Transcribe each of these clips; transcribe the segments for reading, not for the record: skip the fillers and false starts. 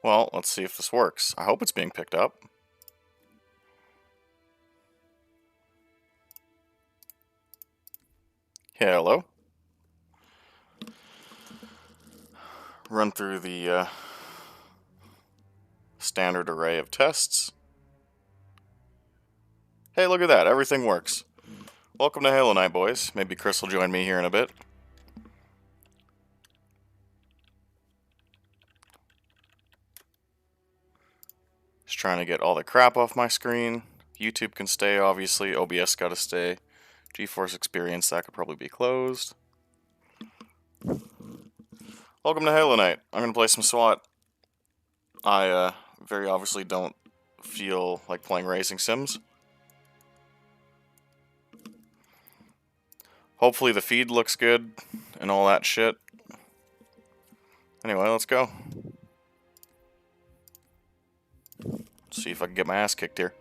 Well, let's see if this works. I hope it's being picked up. Hello. Run through the standard array of tests. Hey, look at that. Everything works. Welcome to Halo Night, boys. Maybe Chris will join me here in a bit. Just trying to get all the crap off my screen. YouTube can stay, obviously. OBS gotta stay. GeForce Experience, that could probably be closed. Welcome to Halo Night. I'm gonna play some SWAT. I very obviously don't feel like playing racing sims. Hopefully the feed looks good and all that shit. Anyway, let's go. See if I can get my ass kicked here.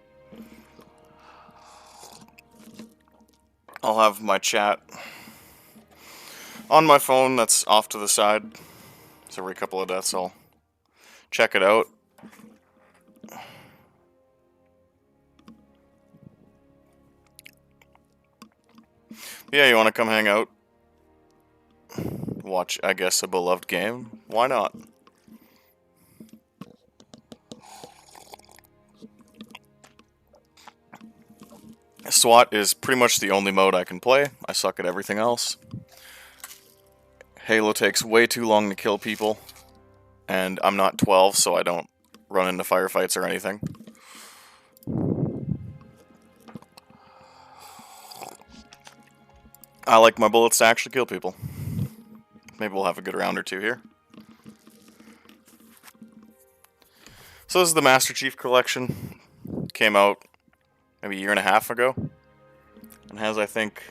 I'll have my chat on my phone that's off to the side. So every couple of deaths I'll check it out. Yeah, you want to come hang out? Watch, I guess, a beloved game? Why not? SWAT is pretty much the only mode I can play. I suck at everything else. Halo takes way too long to kill people, and I'm not 12, so I don't run into firefights or anything. I like my bullets to actually kill people. Maybe we'll have a good round or two here. So this is the Master Chief Collection. Came out maybe a year and a half ago. And has, I think,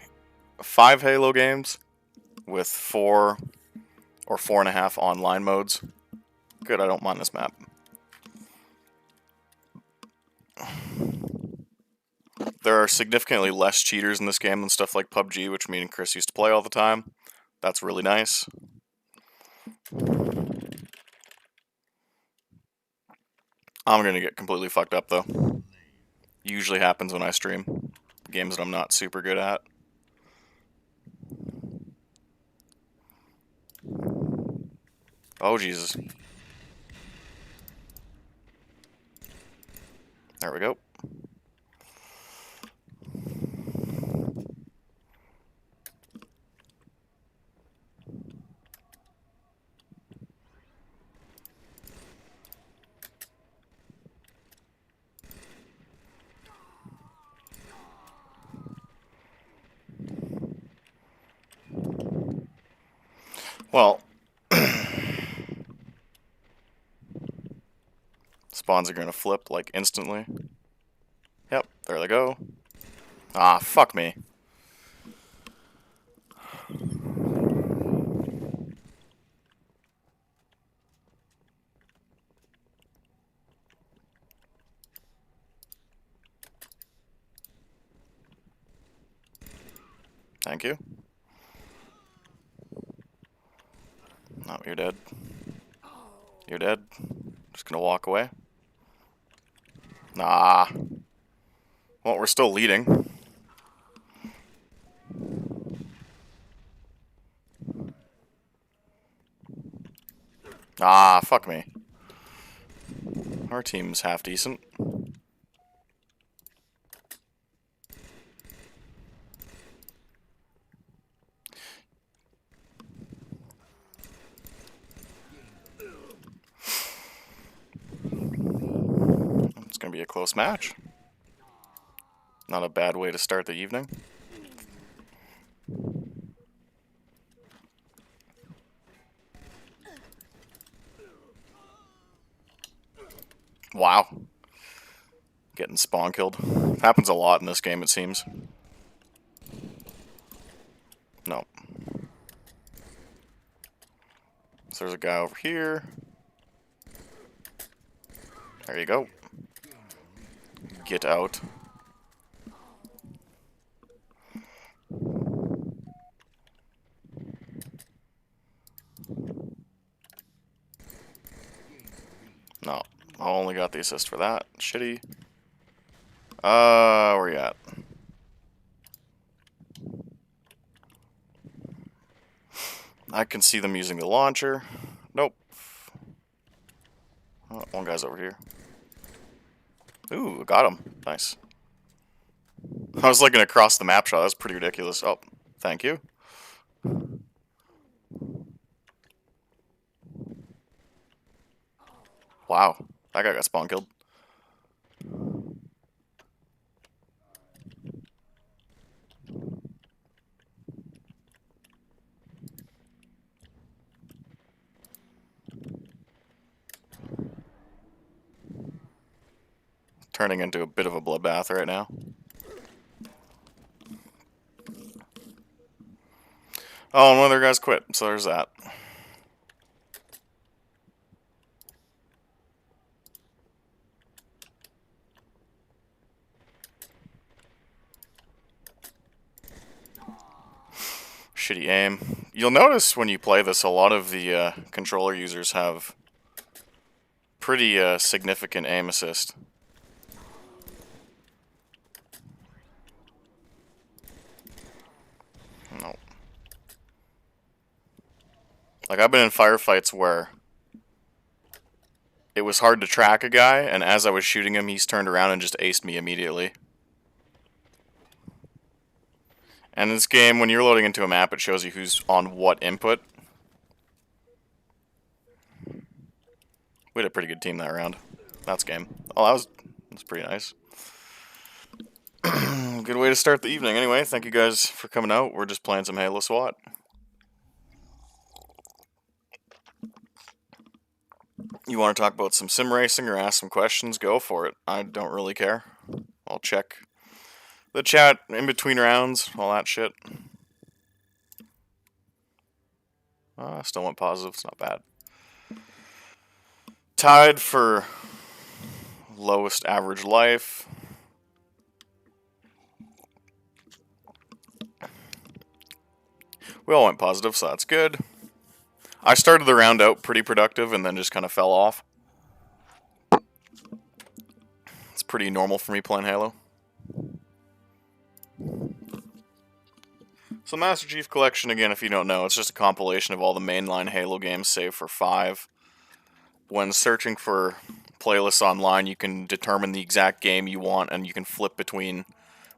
5 Halo games with 4 or 4.5 online modes. Good, I don't mind this map. There are significantly less cheaters in this game than stuff like PUBG, which me and Chris used to play all the time. That's really nice. I'm gonna get completely fucked up though. Usually happens when I stream games that I'm not super good at. Oh Jesus. There we go. Well, spawns are gonna flip like instantly. Yep, there they go. Ah, fuck me. Thank you. No, you're dead. You're dead. Just gonna walk away. Nah. Well, we're still leading. Ah, fuck me. Our team's half decent. It's gonna be a close match. Not a bad way to start the evening. Wow. Getting spawn killed. Happens a lot in this game, it seems. No. So there's a guy over here. There you go. Get out. got the assist for that. Shitty. Where you at? I can see them using the launcher. Nope. Oh, one guy's over here. Ooh, got him. Nice. I was looking across the map shot. That was pretty ridiculous. Oh, thank you. Wow, that guy got spawn killed. Turning into a bit of a bloodbath right now. Oh, and one of their guys quit, so there's that. Shitty aim. You'll notice when you play this, a lot of the controller users have pretty significant aim assist. No. Like, I've been in firefights where it was hard to track a guy, and as I was shooting him, he's turned around and just aced me immediately. And in this game, when you're loading into a map, it shows you who's on what input. We had a pretty good team that round. That's game. Oh, that's pretty nice. Good way to start the evening. Anyway, thank you guys for coming out. We're just playing some Halo SWAT. You want to talk about some sim racing or ask some questions? Go for it. I don't really care. I'll check the chat in between rounds, all that shit. Still went positive. It's not bad. Tied for lowest average life. We all went positive, so that's good. I started the round out pretty productive and then just kind of fell off. It's pretty normal for me playing Halo. So Master Chief Collection, again, if you don't know, it's just a compilation of all the mainline Halo games, save for 5. When searching for playlists online, you can determine the exact game you want, and you can flip between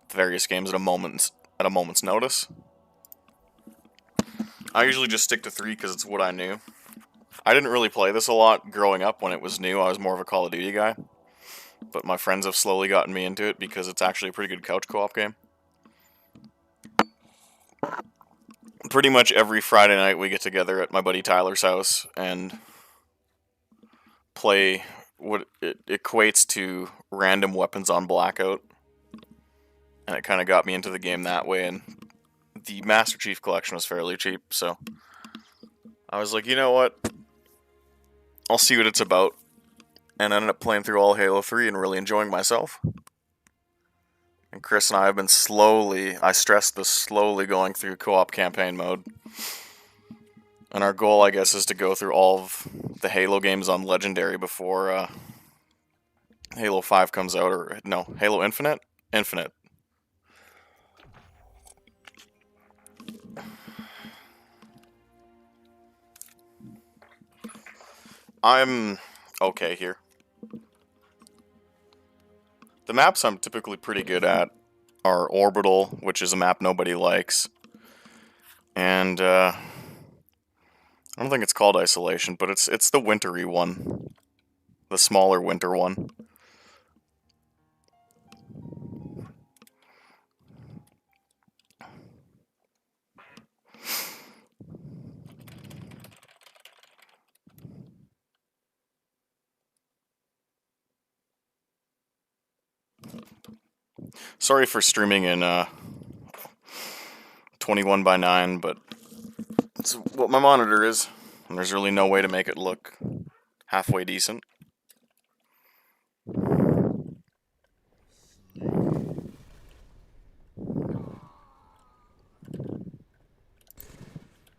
the various games at a moment's notice. I usually just stick to 3 because it's what I knew. I didn't really play this a lot growing up when it was new. I was more of a Call of Duty guy. But my friends have slowly gotten me into it because it's actually a pretty good couch co-op game. Pretty much every Friday night we get together at my buddy Tyler's house and play what it equates to random weapons on Blackout. And it kind of got me into the game that way, and the Master Chief Collection was fairly cheap, so I was like, you know what? I'll see what it's about. And I ended up playing through all Halo 3 and really enjoying myself. And Chris and I have been I stress this, slowly going through co-op campaign mode. And our goal, I guess, is to go through all of the Halo games on Legendary before Halo 5 comes out, or no, Halo Infinite? Infinite. I'm okay here. The maps I'm typically pretty good at are Orbital, which is a map nobody likes. And, I don't think it's called Isolation, but it's the wintry one. The smaller winter one. Sorry for streaming in 21:9, but it's what my monitor is, and there's really no way to make it look halfway decent.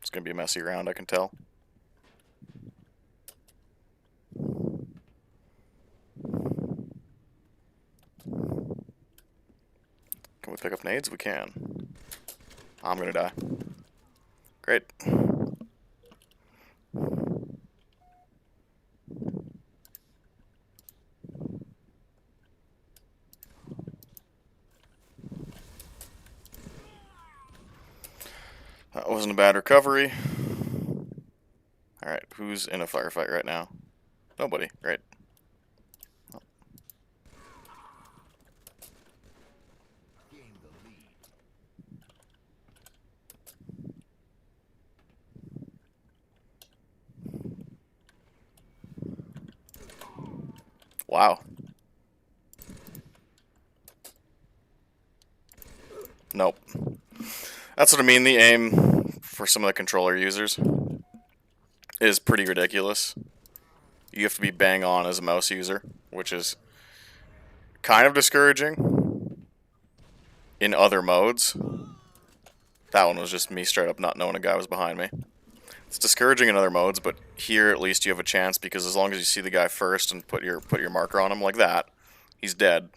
It's gonna be a messy round, I can tell. we pick up nades? We can. I'm gonna die. Great. That wasn't a bad recovery. Alright, who's in a firefight right now? Nobody. Great. Wow. Nope. That's what I mean. The aim for some of the controller users is pretty ridiculous. You have to be bang on as a mouse user, which is kind of discouraging in other modes. That one was just me straight up not knowing a guy was behind me. It's discouraging in other modes, but here at least you have a chance because as long as you see the guy first and put your marker on him like that, he's dead.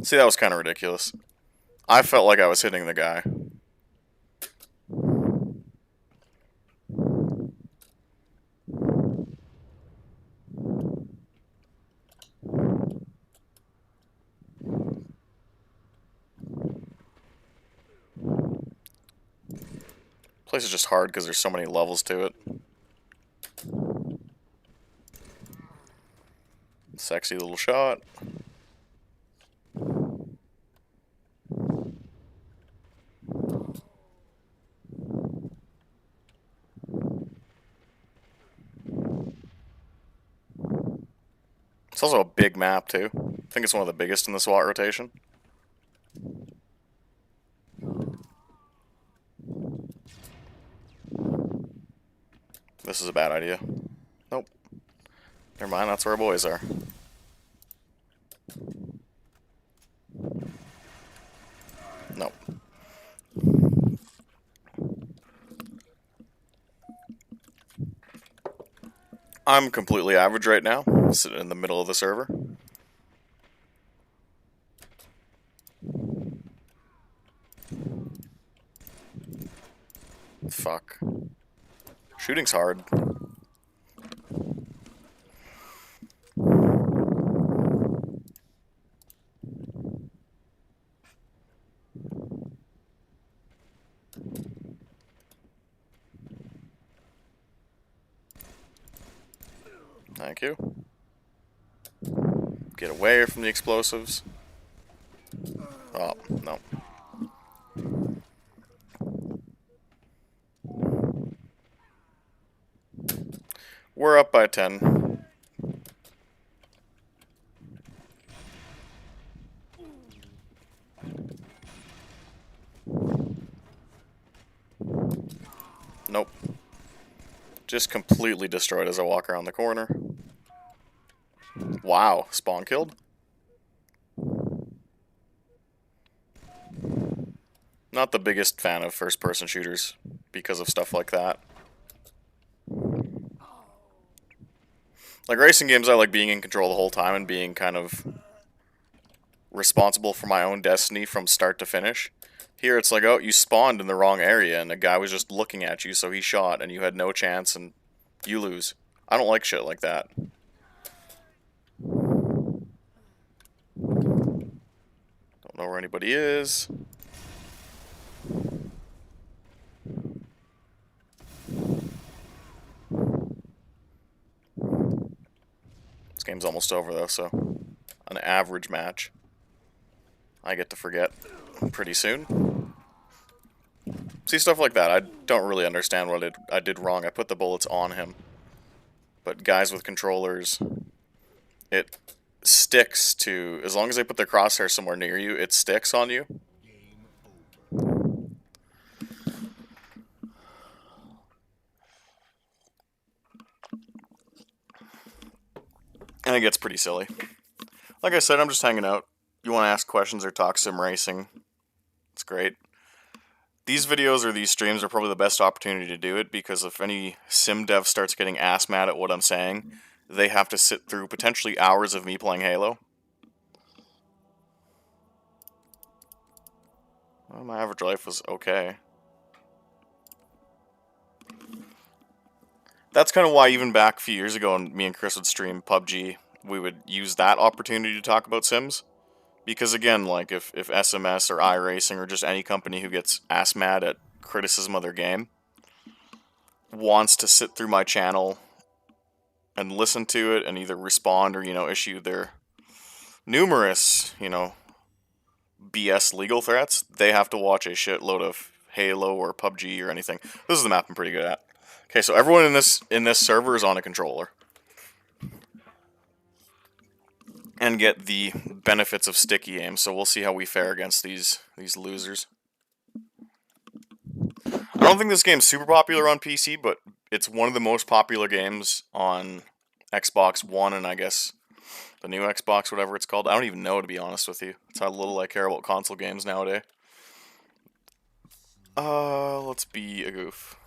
See, that was kind of ridiculous. I felt like I was hitting the guy. Place is just hard because there's so many levels to it. Sexy little shot. It's also a big map, too. I think it's one of the biggest in the SWAT rotation. This is a bad idea. Nope. Never mind, that's where our boys are. Nope. I'm completely average right now, sitting in the middle of the server. Fuck. Shooting's hard. Thank you. Get away from the explosives. Oh, no. We're up by 10. Nope. Just completely destroyed as I walk around the corner. Wow, spawn killed? Not the biggest fan of first-person shooters because of stuff like that. Like racing games, I like being in control the whole time and being kind of responsible for my own destiny from start to finish. Here it's like, oh, you spawned in the wrong area and a guy was just looking at you, so he shot and you had no chance and you lose. I don't like shit like that. Don't know where anybody is. This game's almost over though, so an average match I get to forget pretty soon. See, stuff like that, I don't really understand what I did wrong. I put the bullets on him. But guys with controllers, it sticks to, as long as they put their crosshair somewhere near you, it sticks on you. And it gets pretty silly. Like I said, I'm just hanging out. You want to ask questions or talk sim racing, it's great. These videos or these streams are probably the best opportunity to do it, because if any sim dev starts getting ass mad at what I'm saying, they have to sit through potentially hours of me playing Halo. Well, my average life was okay. That's kind of why even back a few years ago when me and Chris would stream PUBG, we would use that opportunity to talk about sims. Because again, like if SMS or iRacing or just any company who gets ass mad at criticism of their game wants to sit through my channel and listen to it and either respond or, issue their numerous, BS legal threats, they have to watch a shitload of Halo or PUBG or anything. This is the map I'm pretty good at. Okay, so everyone in this server is on a controller. And get the benefits of sticky aim, so we'll see how we fare against these losers. I don't think this game's super popular on PC, but it's one of the most popular games on Xbox One, and I guess the new Xbox, whatever it's called. I don't even know, to be honest with you. That's how little I care about console games nowadays. Let's be a goof.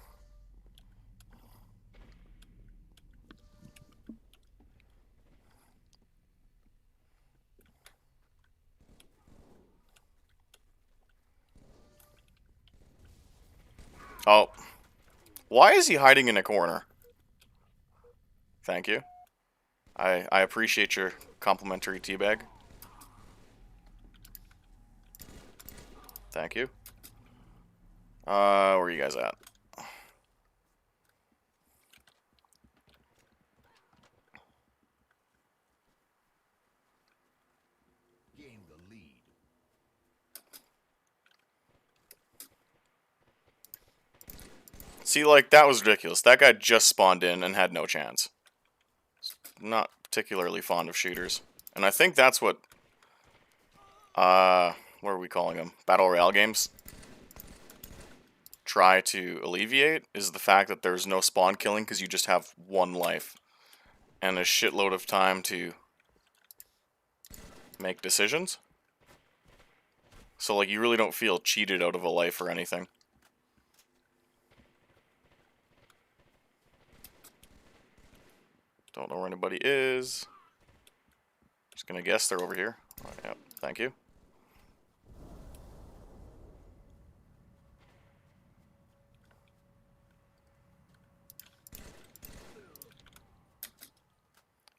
Oh. Why is he hiding in a corner? Thank you. I appreciate your complimentary teabag. Thank you. Where are you guys at? Gain the lead. See, like, that was ridiculous. That guy just spawned in and had no chance. Not particularly fond of shooters. And I think that's what, what are we calling them? Battle Royale games try to alleviate, is the fact that there's no spawn killing because you just have one life. And a shitload of time to make decisions. So, like, you really don't feel cheated out of a life or anything. Don't know where anybody is. Just gonna guess they're over here. Oh, yeah, thank you.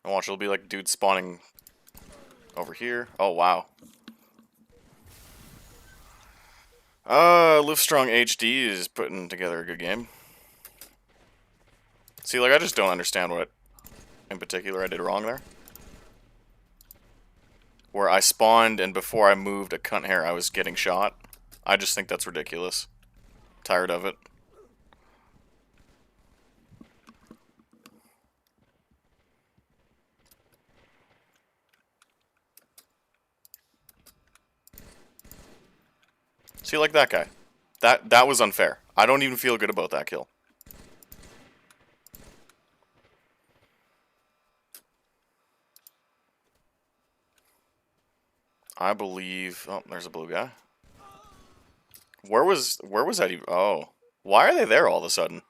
And watch, it'll be like dude spawning over here. Oh, wow. Livestrong HD is putting together a good game. See, like, I just don't understand what, in particular, I did wrong there. Where I spawned, and before I moved a cunt hair, I was getting shot. I just think that's ridiculous. Tired of it. See, like that guy. That was unfair. I don't even feel good about that kill. I believe... Oh, there's a blue guy. Where was that even... Oh. Why are they there all of a sudden?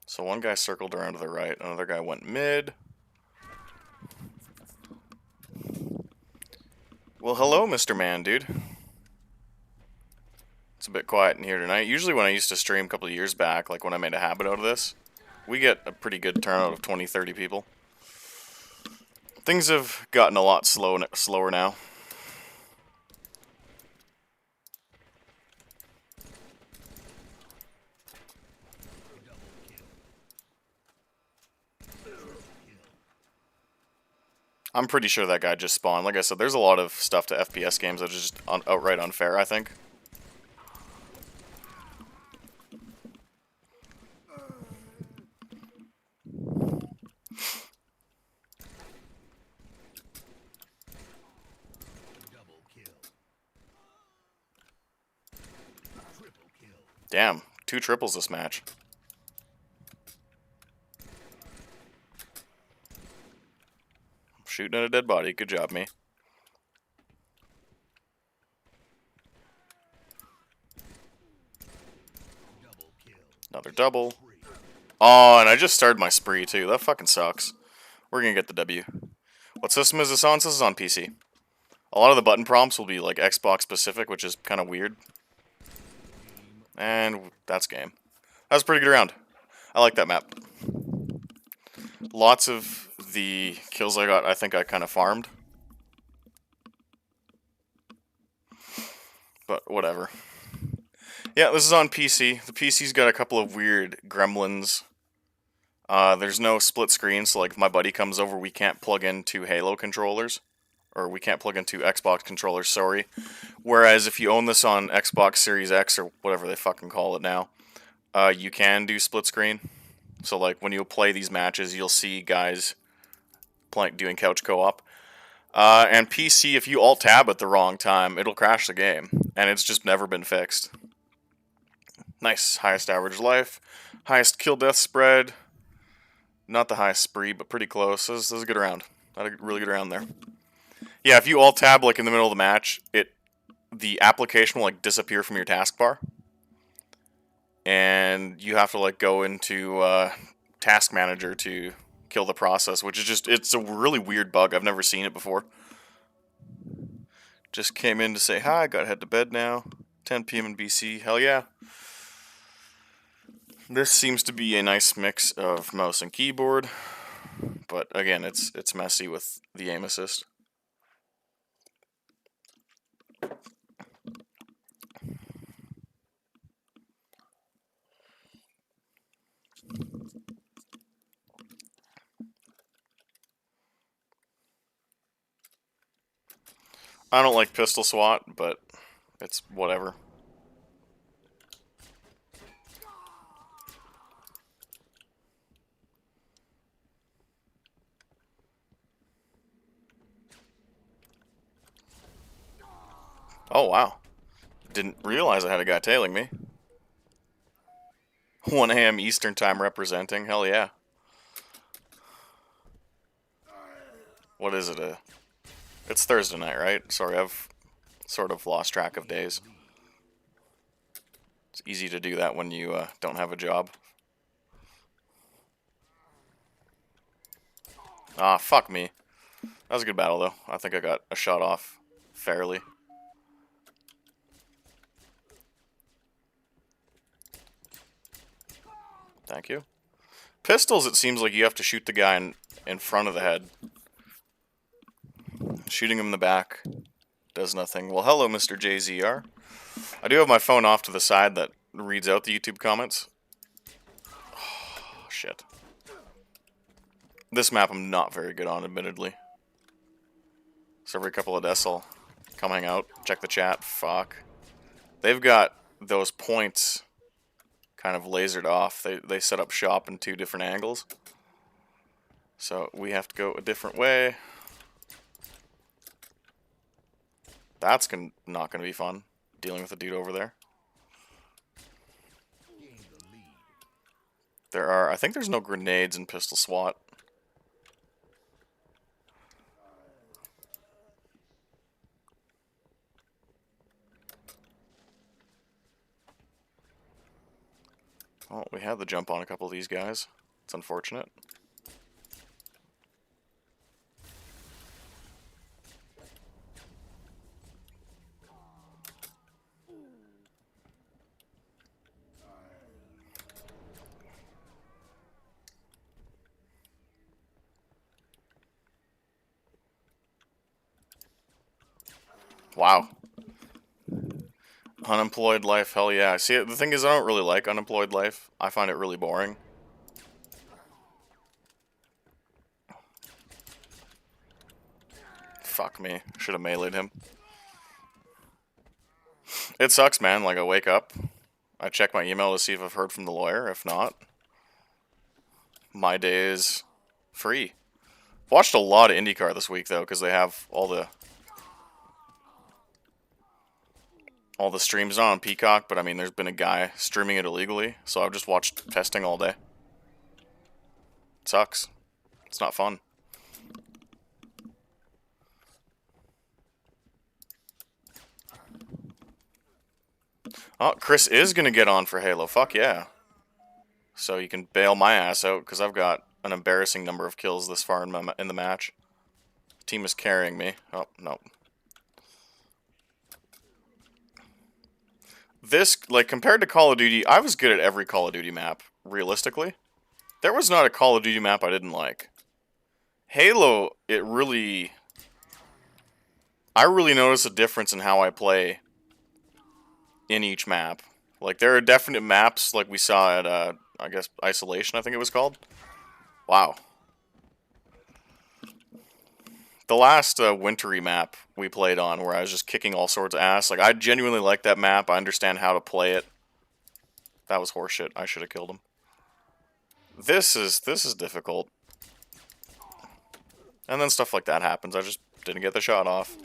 So one guy circled around to the right, another guy went mid. Well, hello, Mr. Man, dude. It's a bit quiet in here tonight. Usually when I used to stream a couple of years back, like when I made a habit out of this, we get a pretty good turnout of 20, 30 people. Things have gotten a lot slower now. I'm pretty sure that guy just spawned. Like I said, there's a lot of stuff to FPS games that is just outright unfair, I think. Double kill. Damn, 2 triples this match. Shooting at a dead body. Good job, me. Another double. Oh, and I just started my spree, too. That fucking sucks. We're gonna get the W. What system is this on? This is on PC. A lot of the button prompts will be, like, Xbox specific, which is kind of weird. And that's game. That was a pretty good round. I like that map. Lots of the kills I got, I think I kind of farmed. But whatever. Yeah, this is on PC. The PC's got a couple of weird gremlins. There's no split screen, so like if my buddy comes over, we can't plug into Halo controllers. Or we can't plug into Xbox controllers, sorry. Whereas if you own this on Xbox Series X, or whatever they fucking call it now, you can do split screen. So like when you play these matches, you'll see guys doing couch co-op. And PC, if you alt-tab at the wrong time, it'll crash the game. And it's just never been fixed. Nice. Highest average life. Highest kill-death spread. Not the highest spree, but pretty close. This is a good round. Had a really good round there. Yeah, if you alt-tab like in the middle of the match, the application will like disappear from your taskbar. And you have to like go into Task Manager to kill the process, which is just, it's a really weird bug. I've never seen it before. Just came in to say hi, gotta head to bed now. 10 p.m. in BC, hell yeah. This seems to be a nice mix of mouse and keyboard, but again, it's messy with the aim assist. I don't like pistol SWAT, but it's whatever. Oh, wow. Didn't realize I had a guy tailing me. 1 a.m. Eastern time representing. Hell yeah. What is it? It's Thursday night, right? Sorry, I've sort of lost track of days. It's easy to do that when you don't have a job. Ah, fuck me. That was a good battle, though. I think I got a shot off fairly. Thank you. Pistols, it seems like you have to shoot the guy in front of the head. Shooting him in the back does nothing. Well, hello, Mr. JZR. I do have my phone off to the side that reads out the YouTube comments. Oh, shit. This map I'm not very good on, admittedly. So every couple of decil, come hang out, check the chat, fuck. They've got those points kind of lasered off. They set up shop in 2 different angles. So we have to go a different way. That's not going to be fun, dealing with the dude over there. I think there's no grenades in pistol SWAT. Well, we had the jump on a couple of these guys. It's unfortunate. Wow. Unemployed life, hell yeah. See, the thing is, I don't really like unemployed life. I find it really boring. Fuck me. Should have meleeed him. It sucks, man. Like, I wake up, I check my email to see if I've heard from the lawyer. If not, my day is free. Watched a lot of IndyCar this week, though, because they have all the all the streams on Peacock, but I mean, there's been a guy streaming it illegally, so I've just watched testing all day. It sucks. It's not fun. Oh, Chris is gonna get on for Halo. Fuck yeah. So you can bail my ass out, because I've got an embarrassing number of kills this far in the match. The team is carrying me. Oh, no. This, like, compared to Call of Duty, I was good at every Call of Duty map, realistically. There was not a Call of Duty map I didn't like. Halo, I really notice a difference in how I play in each map. Like, there are definite maps, like we saw at, I guess, Isolation, I think it was called. Wow. The last wintry map we played on, where I was just kicking all sorts of ass, like, I genuinely like that map. I understand how to play it. That was horseshit. I should have killed him. This is difficult. And then stuff like that happens. I just didn't get the shot off.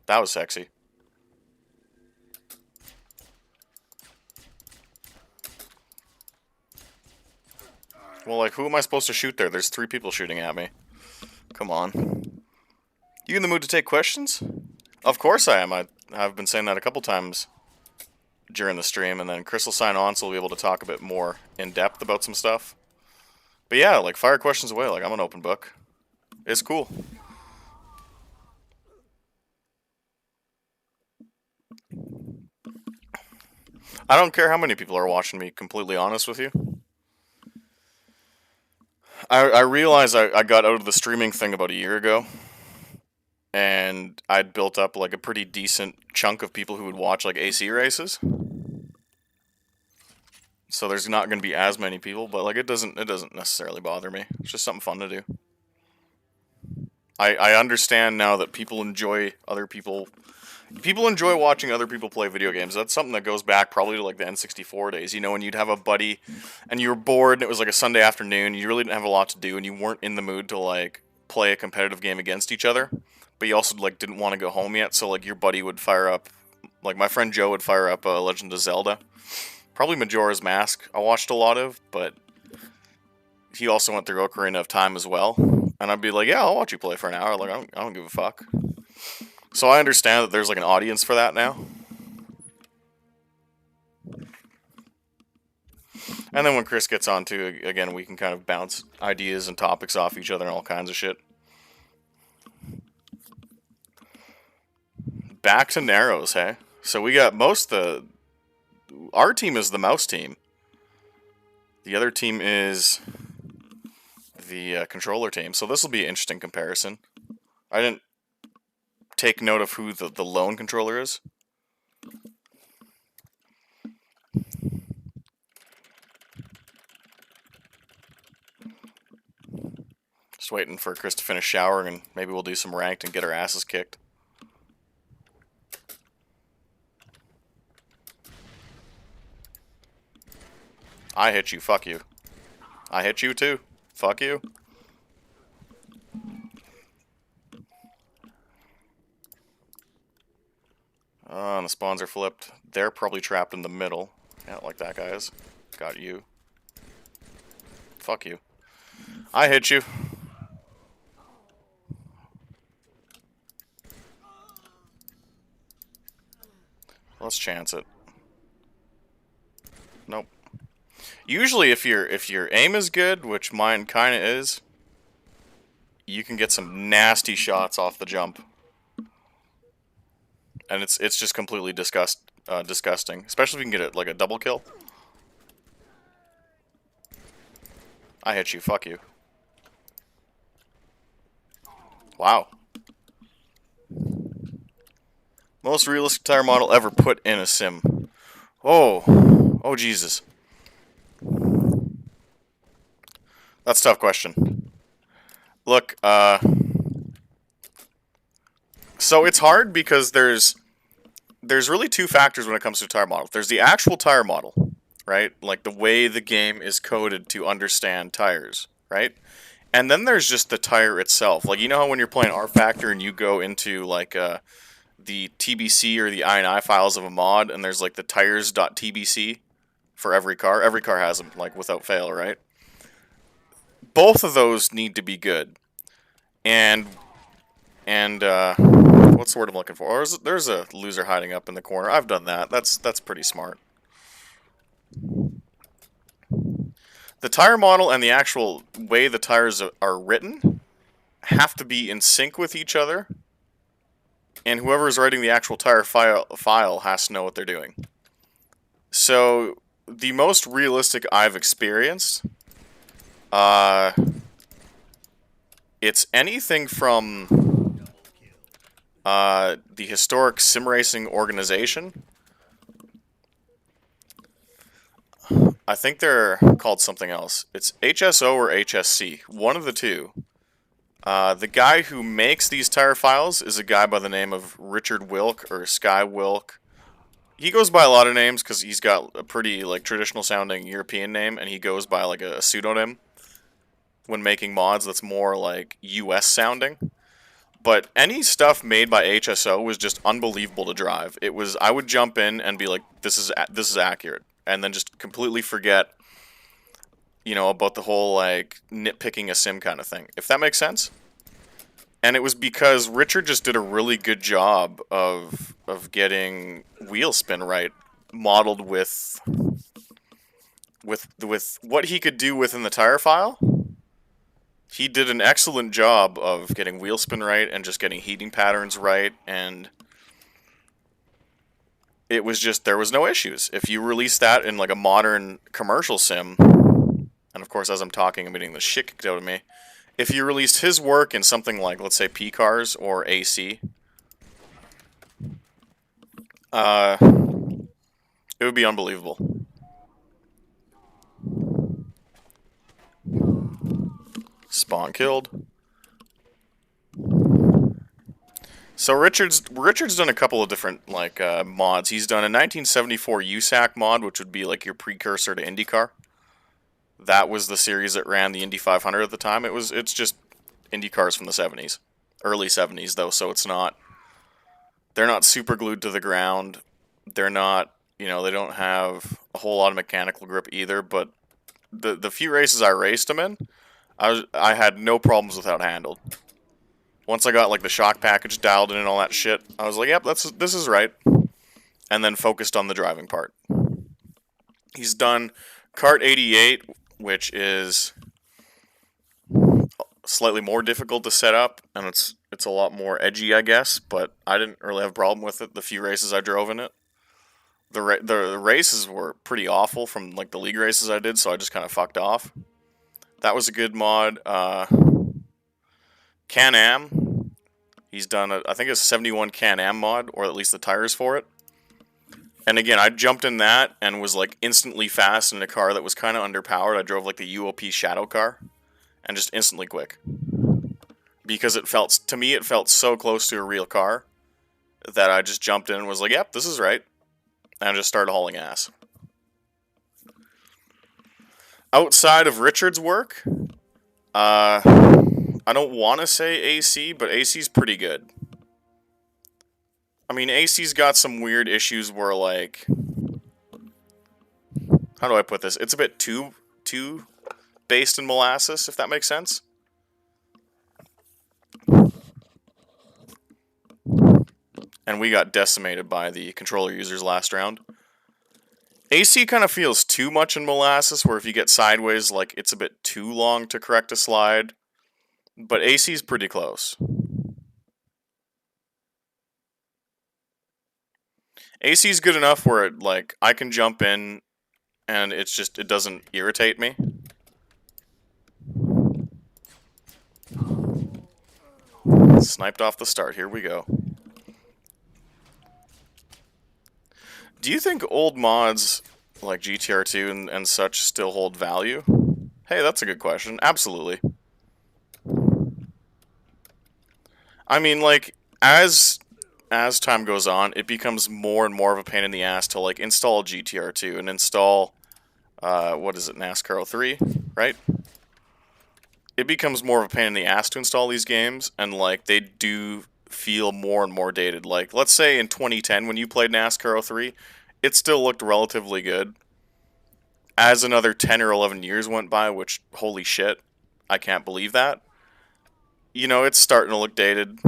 That was sexy. Well, like, who am I supposed to shoot there? There's 3 people shooting at me. Come on. You in the mood to take questions? Of course I am. I've been saying that a couple times during the stream, and then Chris will sign on, so we'll be able to talk a bit more in depth about some stuff. But yeah, like, fire questions away. Like, I'm an open book. It's cool. I don't care how many people are watching me, completely honest with you. I realized I got out of the streaming thing about a year ago, and I'd built up like a pretty decent chunk of people who would watch like AC races. So there's not going to be as many people, but like it doesn't necessarily bother me. It's just something fun to do. I understand now that people enjoy watching other people play video games. That's something that goes back probably to like the N64 days. You know, when you'd have a buddy and you were bored and it was like a Sunday afternoon, you really didn't have a lot to do and you weren't in the mood to like play a competitive game against each other, but you also like didn't want to go home yet, so like your buddy would fire up, like my friend Joe would fire up Legend of Zelda. Probably Majora's Mask I watched a lot of, but he also went through Ocarina of Time as well. And I'd be like, yeah, I'll watch you play for an hour. Like, I don't give a fuck. So I understand that there's like an audience for that now. And then when Chris gets on too, again, we can kind of bounce ideas and topics off each other and all kinds of shit. Back to Narrows, hey? So we got our team is the mouse team. The other team is the controller team. So this will be an interesting comparison. I didn't take note of who the lone controller is. Just waiting for Chris to finish showering and maybe we'll do some ranked and get our asses kicked. I hit you, fuck you. I hit you too. Fuck you. And the spawns are flipped. They're probably trapped in the middle. Yeah, like that, guys. Got you. Fuck you. I hit you. Let's chance it. Nope. Usually if your aim is good, which mine kinda is, you can get some nasty shots off the jump. And it's just completely disgusting. Especially if you can get it like a double kill. I hit you, fuck you. Wow. Most realistic tire model ever put in a sim. Oh. Oh, Jesus. That's a tough question. Look, so it's hard because there's really 2 factors when it comes to tire model. There's the actual tire model, right? Like the way the game is coded to understand tires, right? And then there's just the tire itself. Like, you know how when you're playing R Factor and you go into, like, the TBC or the INI files of a mod, and there's, like, the tires.tbc for every car? Every car has them, like, without fail, right? Both of those need to be good. And what's the word I'm looking for? Or there's a loser hiding up in the corner. I've done that. That's pretty smart. The tire model and the actual way the tires are written have to be in sync with each other, and whoever's writing the actual tire file has to know what they're doing. So, the most realistic I've experienced, it's anything from the historic sim racing organization. I think they're called something else. It's HSO or HSC, one of the two. The guy who makes these tire files is a guy by the name of Richard Wilk, or Sky Wilk. He goes by a lot of names because he's got a pretty, like, traditional sounding European name, and he goes by, like, a pseudonym when making mods that's more, like, US sounding. But any stuff made by HSO was just unbelievable to drive. It was, I would jump in and be like, this is accurate, and then just completely forget, you know, about the whole, like, nitpicking a sim kind of thing, if that makes sense. And it was because Richard just did a really good job of getting wheel spin right, modeled with what he could do within the tire file. He did an excellent job of getting wheel spin right and just getting heating patterns right, and it was just, there was no issues. If you release that in, like, a modern commercial sim, and of course as I'm talking I'm getting the shit kicked out of me, if you released his work in something like, let's say, P-Cars or AC, it would be unbelievable. Spawn killed. So Richard's done a couple of different, like, mods. He's done a 1974 USAC mod, which would be like your precursor to IndyCar. That was the series that ran the Indy 500 at the time. It's just Indy cars from the 70s, early 70s though. So they're not super glued to the ground. They're not, you know, they don't have a whole lot of mechanical grip either. But the few races I raced them in, I had no problems with how it handled. Once I got, like, the shock package dialed in and all that shit, I was like, yep, this is right. And then focused on the driving part. He's done Kart 88, which is slightly more difficult to set up, and it's a lot more edgy, I guess, but I didn't really have a problem with it the few races I drove in it. The races were pretty awful from, like, the league races I did, so I just kind of fucked off. That was a good mod. Can-Am, he's done, I think it's a 71 Can-Am mod, or at least the tires for it. And again, I jumped in that and was, like, instantly fast in a car that was kind of underpowered. I drove, like, the UOP Shadow car, and just instantly quick. Because to me, it felt so close to a real car that I just jumped in and was like, yep, this is right. And I just started hauling ass. Outside of Richard's work, I don't want to say AC, but AC's pretty good. I mean, AC's got some weird issues where, like, how do I put this? It's a bit too based in molasses, if that makes sense. And we got decimated by the controller users last round. AC kind of feels too much in molasses, where if you get sideways, like, it's a bit too long to correct a slide. But AC's pretty close. AC's good enough where, like, I can jump in and it doesn't irritate me. Sniped off the start, here we go. Do you think old mods like GTR2 and such still hold value? Hey, that's a good question. Absolutely. I mean, like, as time goes on, it becomes more and more of a pain in the ass to, like, install GTR2 and install, what is it, NASCAR 03, right? it becomes more of a pain in the ass to install these games, and like they do feel more and more dated. Like, let's say in 2010 when you played NASCAR 03, it still looked relatively good. As another 10 or 11 years went by, which, holy shit, I can't believe that. You know, it's starting to look dated.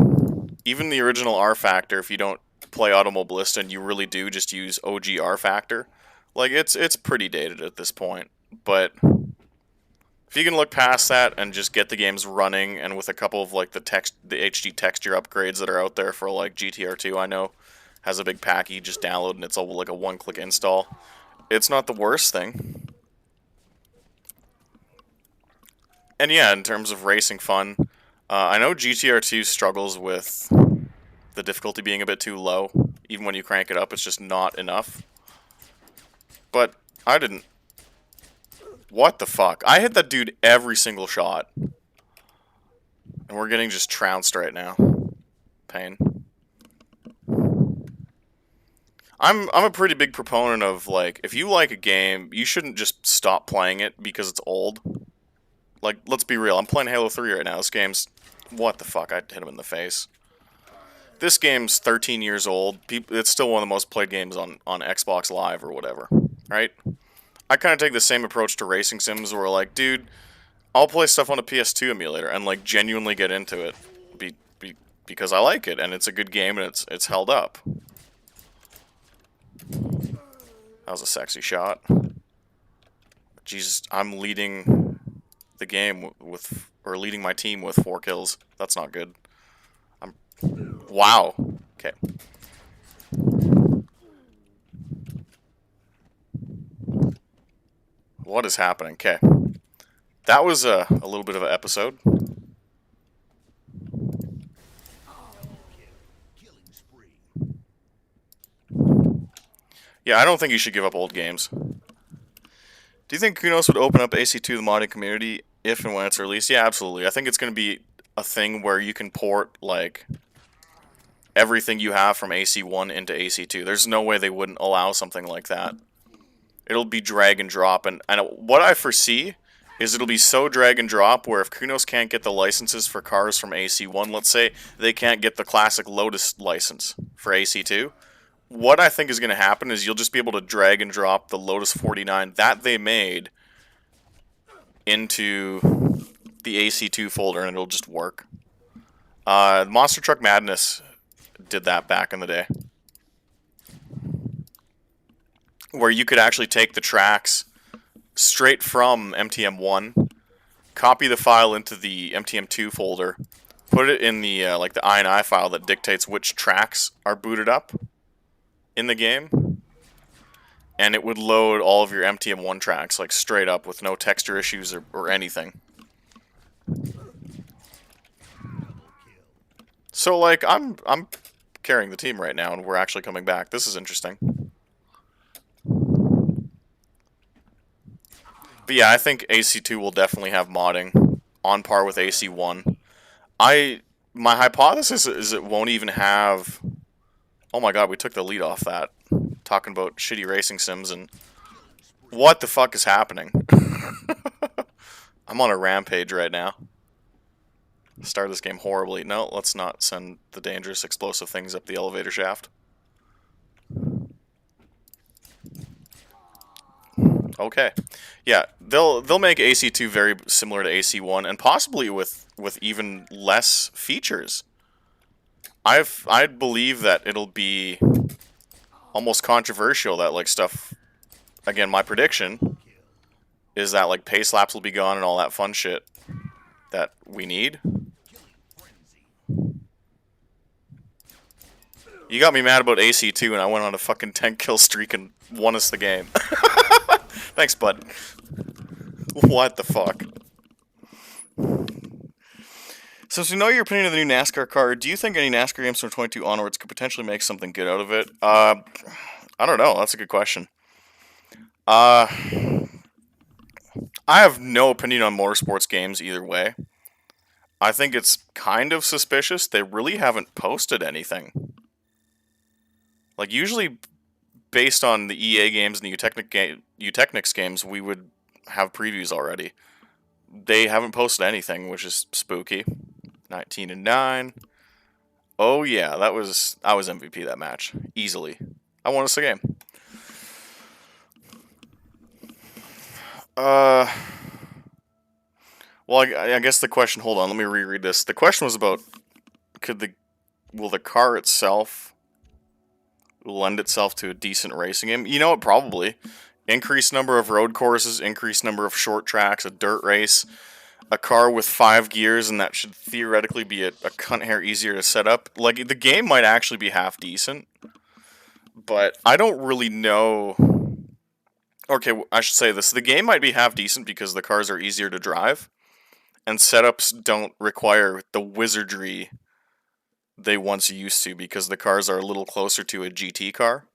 Even the original R Factor, if you don't play Automobilista and you really do just use OG R Factor, like it's pretty dated at this point. But if you can look past that and just get the games running, and with a couple of like the HD texture upgrades that are out there for like GTR2, I know has a big pack you just download and it's all like a one-click install. It's not the worst thing. And yeah, in terms of racing fun, I know GTR2 struggles with the difficulty being a bit too low. Even when you crank it up, it's just not enough. But I didn't. What the fuck? I hit that dude every single shot. And we're getting just trounced right now. Pain. I'm a pretty big proponent of, like, if you like a game, you shouldn't just stop playing it because it's old. Like, let's be real, I'm playing Halo 3 right now. This game's... What the fuck? I hit him in the face. This game's 13 years old. It's still one of the most played games on Xbox Live or whatever. Right? I kind of take the same approach to racing sims where, like, dude, I'll play stuff on a PS2 emulator and, like, genuinely get into it. Because I like it, and it's a good game, and it's held up. That was a sexy shot. Jesus, I'm leading the game with, or leading my team with 4 kills. That's not good. Wow. Okay. What is happening? Okay. That was a little bit of an episode. Yeah, I don't think you should give up old games. Do you think Kunos would open up AC2 to the modding community if and when it's released? Yeah, absolutely. I think it's going to be a thing where you can port, like, everything you have from AC1 into AC2. There's no way they wouldn't allow something like that. It'll be drag and drop, and what I foresee is it'll be so drag and drop where if Kunos can't get the licenses for cars from AC1, let's say they can't get the classic Lotus license for AC2, what I think is going to happen is you'll just be able to drag and drop the Lotus 49 that they made into the AC2 folder and it'll just work. Monster Truck Madness did that back in the day, where you could actually take the tracks straight from MTM1, copy the file into the MTM2 folder, put it in the like the INI file that dictates which tracks are booted up in the game, and it would load all of your MTM1 tracks like straight up with no texture issues or anything. So like I'm carrying the team right now and we're actually coming back. This is interesting. But yeah, I think AC2 will definitely have modding on par with AC1. My hypothesis is it won't even have... Oh my god, we took the lead off that. Talking about shitty racing sims and... What the fuck is happening? I'm on a rampage right now. Start this game horribly. No, let's not send the dangerous explosive things up the elevator shaft. Okay. Yeah, they'll make AC2 very similar to AC1 and possibly with even less features. I believe that it'll be almost controversial that like stuff, again, my prediction is that like pace laps will be gone and all that fun shit that we need. You got me mad about AC2 and I went on a fucking 10 kill streak and won us the game. Thanks, bud. What the fuck? So to know your opinion of the new NASCAR car, do you think any NASCAR games from 22 onwards could potentially make something good out of it? I don't know. That's a good question. I have no opinion on motorsports games either way. I think it's kind of suspicious. They really haven't posted anything. Like, usually, based on the EA games and the Utechnics games, we would have previews already. they haven't posted anything, which is spooky. 19-9. Oh yeah, I was MVP that match easily. I won us a game. Well, I guess the question. Hold on, let me reread this. The question was about will the car itself lend itself to a decent racing game? You know what? Probably. Increased number of road courses, increased number of short tracks, a dirt race, a car with 5 gears, and that should theoretically be a cunt hair easier to set up. Like, the game might actually be half decent, but I don't really know. Okay, I should say this. The game might be half decent because the cars are easier to drive, and setups don't require the wizardry they once used to because the cars are a little closer to a GT car.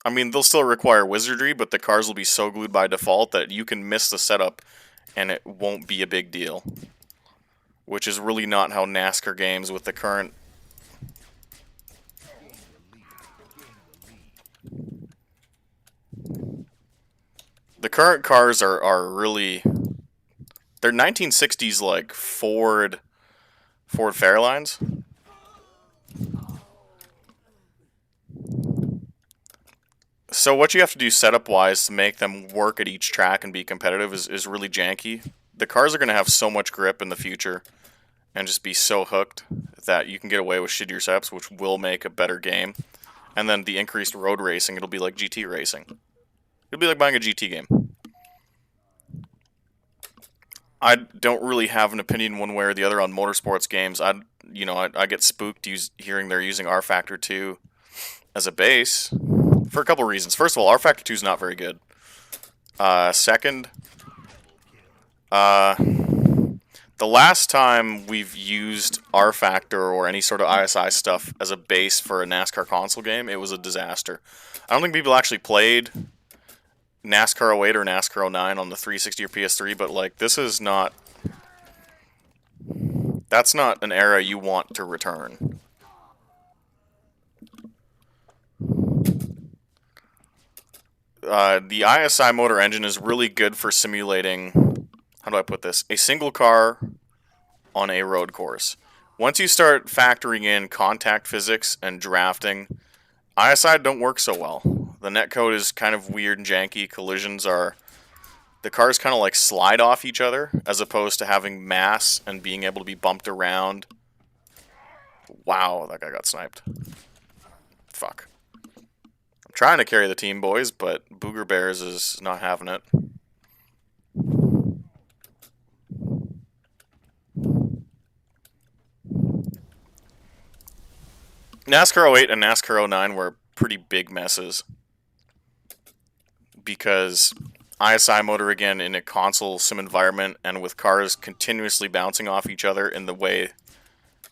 I mean, they'll still require wizardry, but the cars will be so glued by default that you can miss the setup and it won't be a big deal. Which is really not how NASCAR games with the current... The current cars are really... They're 1960s, like, Ford Fairlines. So what you have to do setup-wise to make them work at each track and be competitive is really janky. The cars are going to have so much grip in the future and just be so hooked that you can get away with shittier setups, which will make a better game. And then the increased road racing, it'll be like GT racing. It'll be like buying a GT game. I don't really have an opinion one way or the other on motorsports games. I get spooked hearing they're using R Factor 2 as a base for a couple reasons. First of all, R Factor 2 is not very good. Second, the last time we've used R Factor or any sort of ISI stuff as a base for a NASCAR console game, it was a disaster. I don't think people actually played NASCAR 08 or NASCAR 09 on the 360 or PS3, but like this is not... That's not an era you want to return. The ISI motor engine is really good for simulating, how do I put this, a single car on a road course. Once you start factoring in contact physics and drafting, ISI don't work so well. The netcode is kind of weird and janky. Collisions are... The cars kind of like slide off each other as opposed to having mass and being able to be bumped around. Wow, that guy got sniped. Fuck. I'm trying to carry the team, boys, but Booger Bears is not having it. NASCAR 08 and NASCAR 09 were pretty big messes. Because ISI motor, again, in a console sim environment and with cars continuously bouncing off each other in the way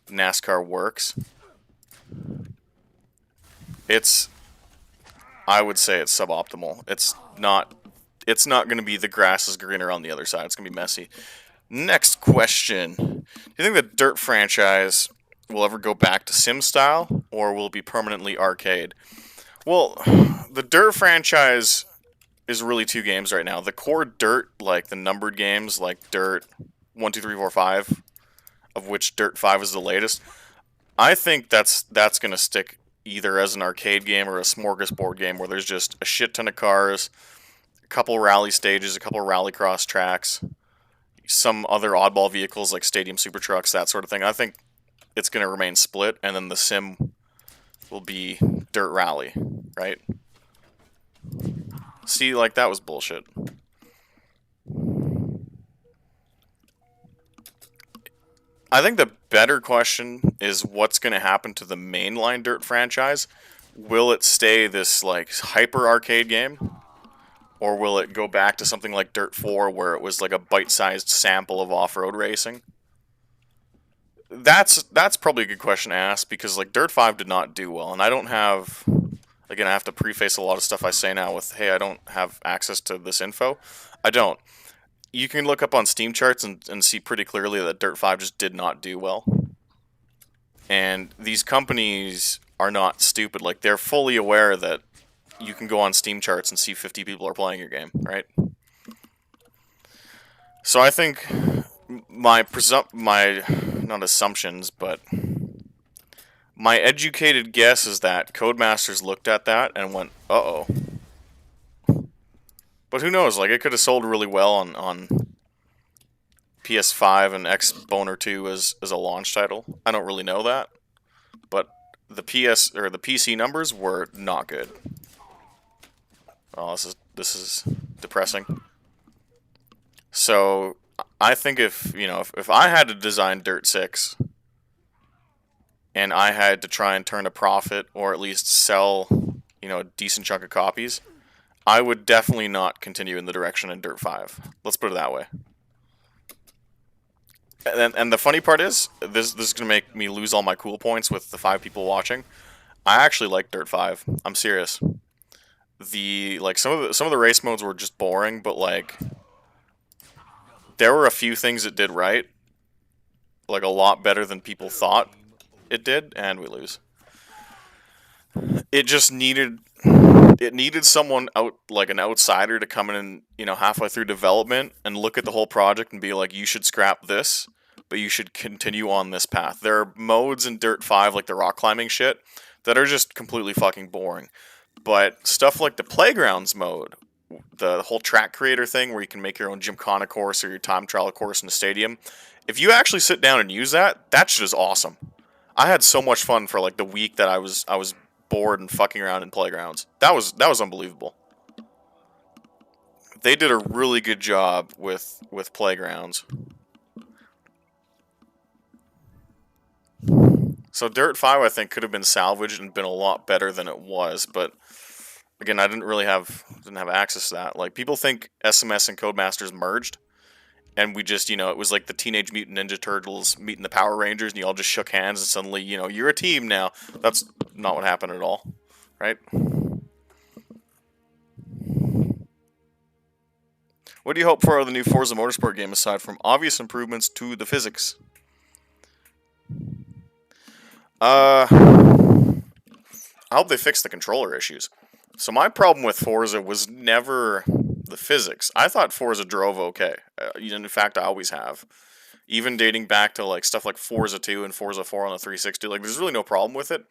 NASCAR works, I would say it's suboptimal. It's not going to be the grass is greener on the other side. It's going to be messy. Next question. Do you think the Dirt franchise will ever go back to sim style, or will it be permanently arcade? Well, the Dirt franchise is really 2 games right now. The core Dirt, like the numbered games, like Dirt 1, 2, 3, 4, 5, of which Dirt 5 is the latest. I think that's going to stick either as an arcade game or a smorgasbord game where there's just a shit ton of cars, a couple rally stages, a couple rallycross tracks, some other oddball vehicles like stadium super trucks, that sort of thing. I think it's going to remain split, and then the sim will be Dirt Rally, right? See, like, that was bullshit. I think the better question is what's going to happen to the mainline Dirt franchise. Will it stay this, like, hyper arcade game? Or will it go back to something like Dirt 4 where it was like a bite-sized sample of off-road racing? That's probably a good question to ask because, like, Dirt 5 did not do well. And I don't have... Again, I have to preface a lot of stuff I say now with, hey, I don't have access to this info. I don't. You can look up on Steam charts and see pretty clearly that Dirt 5 just did not do well. And these companies are not stupid. Like, they're fully aware that you can go on Steam charts and see 50 people are playing your game, right? So I think my not assumptions, but my educated guess is that Codemasters looked at that and went, "Uh-oh." But who knows? Like, it could have sold really well on PS5 and X Boner 2 as a launch title. I don't really know that, but the PC numbers were not good. Oh, this is depressing. So I think if I had to design Dirt 6 and I had to try and turn a profit or at least sell, a decent chunk of copies, I would definitely not continue in the direction in Dirt 5. Let's put it that way. And the funny part is, this is going to make me lose all my cool points with the 5 people watching. I actually like Dirt 5. I'm serious. Some of the race modes were just boring, but like there were a few things it did right, like a lot better than people thought it did, and we lose. It just needed someone out, like an outsider, to come in and, halfway through development and look at the whole project and be like, you should scrap this, but you should continue on this path. There are modes in Dirt 5, like the rock climbing shit, that are just completely fucking boring. But stuff like the Playgrounds mode, the whole track creator thing where you can make your own Gymkhana course or your time trial course in a stadium, if you actually sit down and use that shit is awesome. I had so much fun for like the week that I was bored and fucking around in Playgrounds. That was unbelievable. They did a really good job with Playgrounds. So Dirt 5, I think, could have been salvaged and been a lot better than it was, but again, I didn't have access to that. Like, people think SMS and Codemasters merged, and we just, it was like the Teenage Mutant Ninja Turtles meeting the Power Rangers, and you all just shook hands, and suddenly, you're a team now. That's not what happened at all, right? What do you hope for out of the new Forza Motorsport game, aside from obvious improvements to the physics? I hope they fix the controller issues. So my problem with Forza was never the physics. I thought Forza drove okay. In fact, I always have. Even dating back to like stuff like Forza 2 and Forza 4 on the 360, like there's really no problem with it.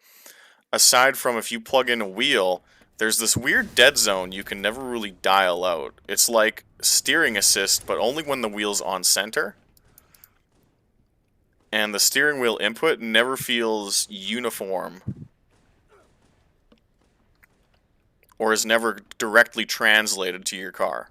Aside from if you plug in a wheel, there's this weird dead zone you can never really dial out. It's like steering assist, but only when the wheel's on center. And the steering wheel input never feels uniform, or is never directly translated to your car.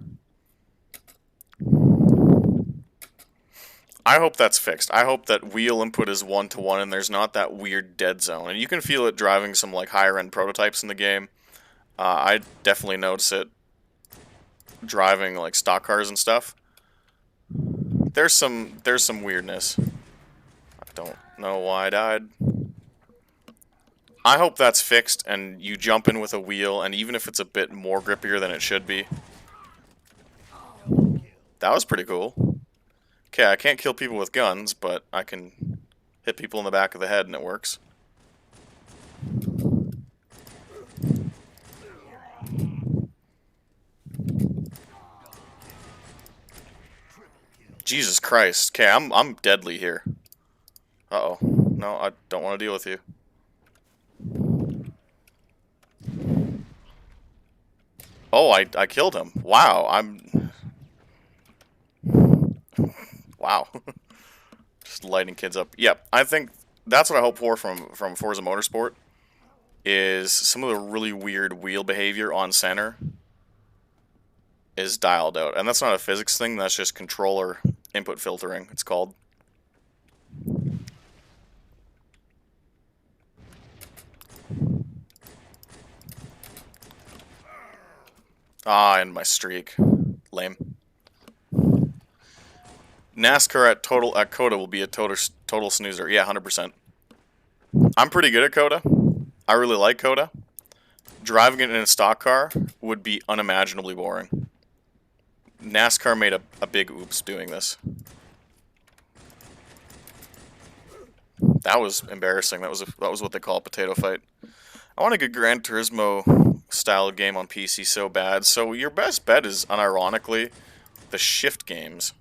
I hope that's fixed. I hope that wheel input is one-to-one and there's not that weird dead zone. And you can feel it driving some like higher-end prototypes in the game. I definitely notice it driving like stock cars and stuff. There's some weirdness. I don't know why I died. I hope that's fixed and you jump in with a wheel, and even if it's a bit more grippier than it should be. That was pretty cool. Okay, I can't kill people with guns, but I can hit people in the back of the head and it works. Jesus Christ. Okay, I'm deadly here. Uh-oh. No, I don't want to deal with you. Oh, I killed him. Wow, wow. Just lighting kids up. Yep, I think that's what I hope for from Forza Motorsport, is some of the really weird wheel behavior on center is dialed out. And that's not a physics thing, that's just controller input filtering, it's called. Ah, and my streak. Lame. NASCAR at Coda will be a total snoozer. Yeah, 100%. I'm pretty good at Coda. I really like Coda. Driving it in a stock car would be unimaginably boring. NASCAR made a big oops doing this. That was embarrassing. That was what they call a potato fight. I want a good Gran Turismo style game on PC so bad. So your best bet is, unironically, the Shift games.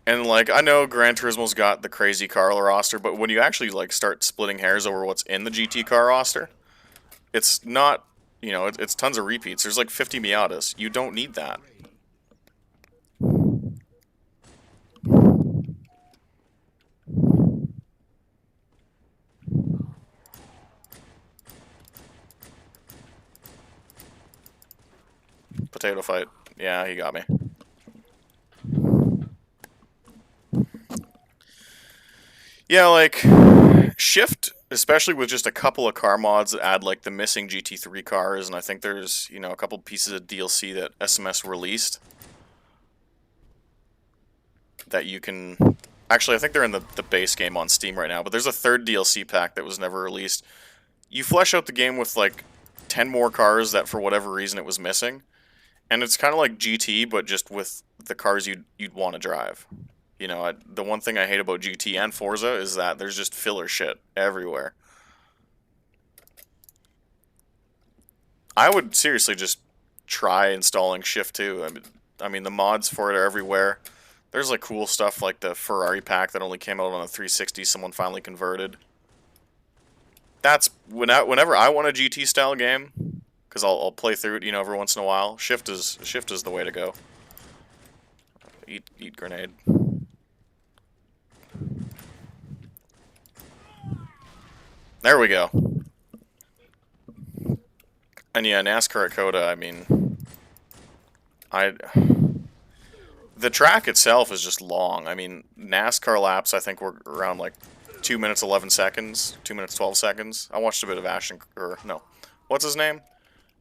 And like I know Gran Turismo's got the crazy car roster, but when you actually like start splitting hairs over what's in the GT car roster, it's not, it's tons of repeats. There's like 50 Miatas. You don't need that. Potato fight. Yeah, he got me. Yeah, like Shift, especially with just a couple of car mods that add like the missing GT3 cars, and I think there's, a couple pieces of DLC that SMS released that you can. Actually, I think they're in the base game on Steam right now, but there's a third DLC pack that was never released. You flesh out the game with like 10 more cars that for whatever reason it was missing, and it's kind of like GT, but just with the cars you'd want to drive. The one thing I hate about GT and Forza is that there's just filler shit everywhere. I would seriously just try installing Shift 2. I mean, the mods for it are everywhere. There's like cool stuff like the Ferrari pack that only came out on a 360 someone finally converted. That's whenever I want a GT style game, because I'll play through it, every once in a while. Shift is the way to go. Eat grenade. There we go. And yeah, NASCAR at Coda, I mean, the track itself is just long. I mean, NASCAR laps I think were around like 2 minutes 11 seconds, 2 minutes 12 seconds. I watched a bit of what's his name?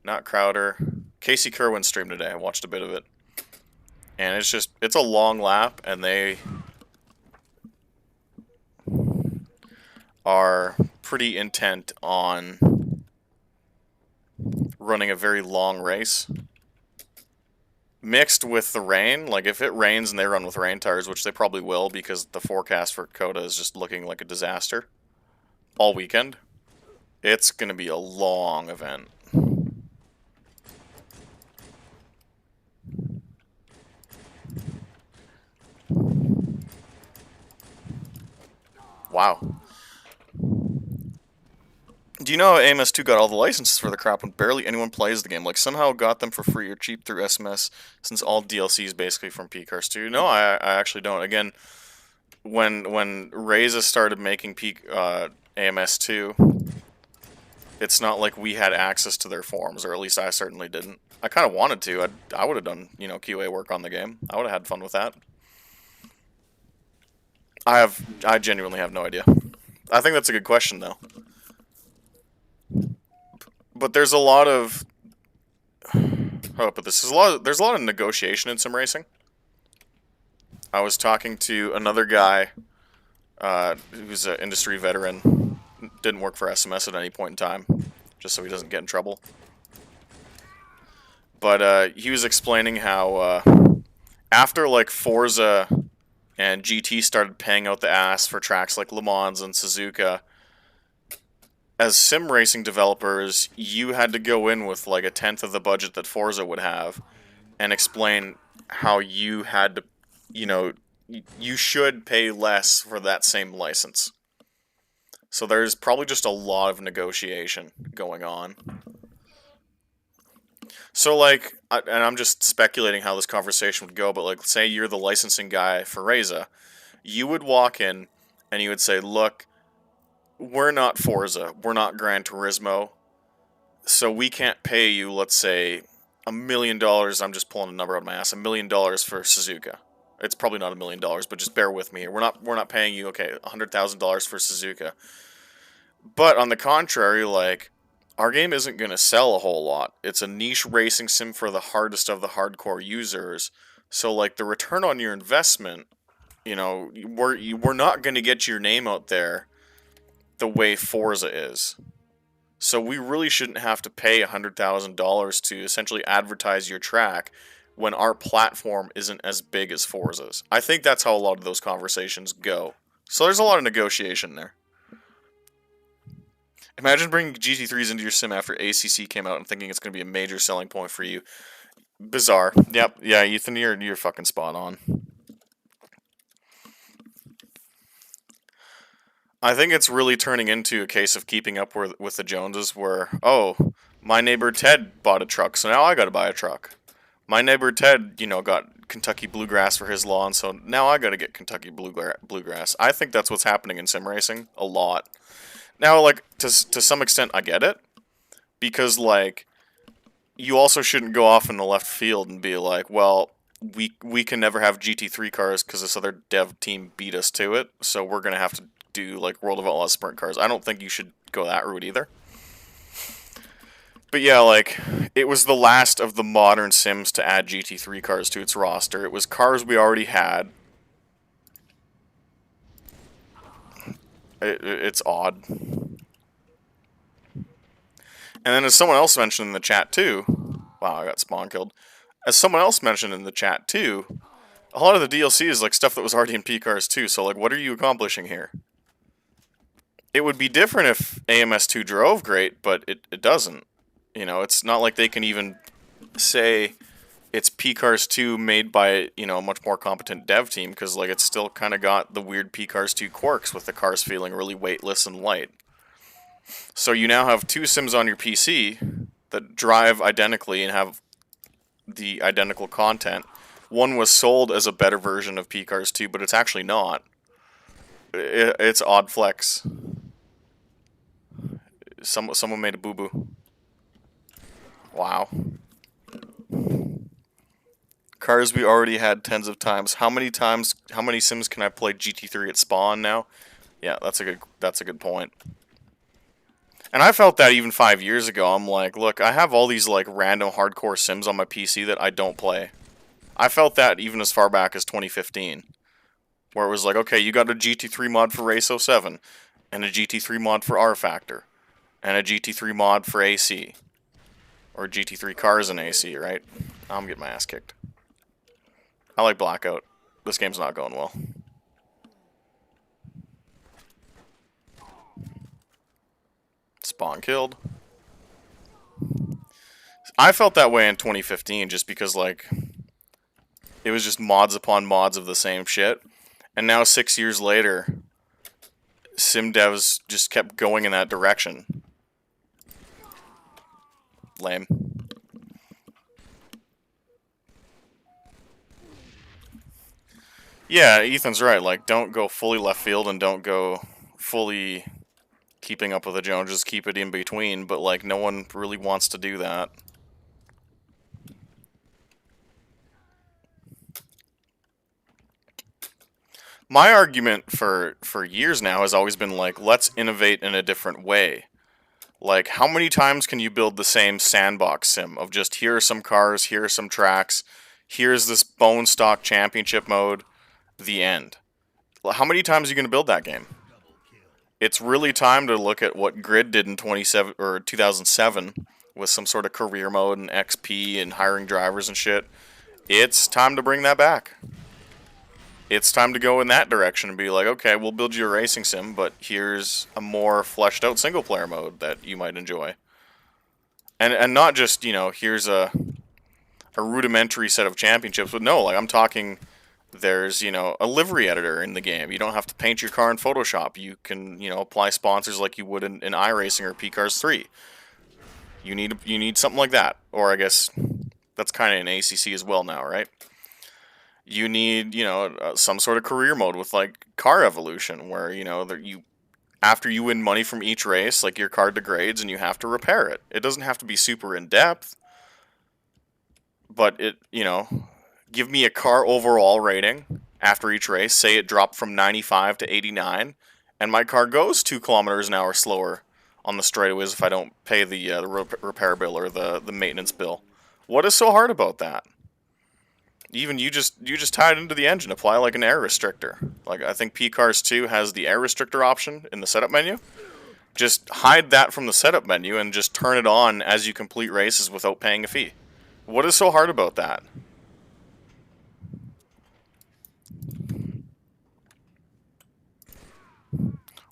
Not Crowder. Casey Kerwin's stream today. I watched a bit of it. And it's a long lap, and they are pretty intent on running a very long race. Mixed with the rain, like if it rains and they run with rain tires, which they probably will because the forecast for Coda is just looking like a disaster all weekend, it's going to be a long event. Wow. Do you know how AMS2 got all the licenses for the crap when barely anyone plays the game? Like, somehow got them for free or cheap through SMS, since all DLC is basically from PCARS 2. No, I actually don't. Again, when Reza started making AMS2, it's not like we had access to their forums, or at least I certainly didn't. I kind of wanted to. I would have done, QA work on the game. I would have had fun with that. I genuinely have no idea. I think that's a good question, though. But there's a lot of there's a lot of negotiation in sim racing. I was talking to another guy who's an industry veteran, didn't work for SMS at any point in time, just so he doesn't get in trouble. But he was explaining how after like Forza and GT started paying out the ass for tracks like Le Mans and Suzuka, as sim racing developers, you had to go in with like a tenth of the budget that Forza would have and explain how you had to, you should pay less for that same license. So there's probably just a lot of negotiation going on. So like, and I'm just speculating how this conversation would go, but like, say you're the licensing guy for Reza, you would walk in and you would say, look, we're not Forza, we're not Gran Turismo, so we can't pay you, let's say, $1 million, I'm just pulling a number out of my ass, $1 million for Suzuka. It's probably not $1 million, but just bear with me here. We're not paying you, okay, $100,000 for Suzuka. But on the contrary, like, our game isn't going to sell a whole lot. It's a niche racing sim for the hardest of the hardcore users. So, like, the return on your investment, we're not going to get your name out there the way Forza is. So we really shouldn't have to pay $100,000 to essentially advertise your track when our platform isn't as big as Forza's. I think that's how a lot of those conversations go. So there's a lot of negotiation there. Imagine bringing GT3s into your sim after ACC came out and thinking it's going to be a major selling point for you. Bizarre. Yep. Yeah, Ethan, you're fucking spot on. I think it's really turning into a case of keeping up with the Joneses where, oh, my neighbor Ted bought a truck, so now I gotta buy a truck. My neighbor Ted, got Kentucky Bluegrass for his lawn, so now I gotta get Kentucky Bluegrass. I think that's what's happening in sim racing a lot. Now, like, to some extent, I get it. Because, like, you also shouldn't go off in the left field and be like, well, we can never have GT3 cars because this other dev team beat us to it, so we're going to have to do, like, World of Outlaws sprint cars. I don't think you should go that route either. But yeah, like, it was the last of the modern sims to add GT3 cars to its roster. It was cars we already had. It's odd. And then as someone else mentioned in the chat too, wow, I got spawn killed. As someone else mentioned in the chat too, a lot of the DLC is like stuff that was already in P-Cars too, so like what are you accomplishing here? It would be different if AMS2 drove great, but it doesn't. It's not like they can even say it's P-Cars 2 made by, a much more competent dev team, because like it's still kind of got the weird P-Cars 2 quirks with the cars feeling really weightless and light. So you now have two sims on your PC that drive identically and have the identical content. One was sold as a better version of P-Cars 2, but it's actually not. It's odd flex. Someone made a boo-boo. Wow. Cars we already had tens of times. How many sims can I play GT3 at spawn now? Yeah, that's a good point. And I felt that even 5 years ago. I'm like, look, I have all these like random hardcore sims on my PC that I don't play. I felt that even as far back as 2015. Where it was like, okay, you got a GT3 mod for Race 07, and a GT3 mod for R Factor, and a GT3 mod for AC. Or GT3 cars and AC, right? I'm getting my ass kicked. I like Blackout. This game's not going well. Spawn killed. I felt that way in 2015 just because, like, it was just mods upon mods of the same shit. And now 6 years later, sim devs just kept going in that direction. Lame. Yeah, Ethan's right. Like, don't go fully left field and don't go fully keeping up with the Joneses. Keep it in between. But, like, no one really wants to do that. My argument for years now has always been, like, let's innovate in a different way. Like, how many times can you build the same sandbox sim of just, here are some cars, here are some tracks, here's this bone stock championship mode, the end. How many times are you going to build that game? It's really time to look at what Grid did in 2007 with some sort of career mode and XP and hiring drivers and shit. It's time to bring that back. It's time to go in that direction and be like, okay, we'll build you a racing sim, but here's a more fleshed out single player mode that you might enjoy. And not just, here's a rudimentary set of championships, but no, like I'm talking, there's, a livery editor in the game. You don't have to paint your car in Photoshop. You can, apply sponsors like you would in iRacing or P-Cars 3. You need something like that. Or I guess that's kind of in ACC as well now, right? You need, some sort of career mode with, like, car evolution, where, after you win money from each race, like, your car degrades and you have to repair it. It doesn't have to be super in-depth, but give me a car overall rating after each race. Say it dropped from 95 to 89, and my car goes 2 kilometers an hour slower on the straightaways if I don't pay the repair bill or the maintenance bill. What is so hard about that? Even you just tie it into the engine, apply like an air restrictor. Like I think P-Cars 2 has the air restrictor option in the setup menu. Just hide that from the setup menu and just turn it on as you complete races without paying a fee. What is so hard about that?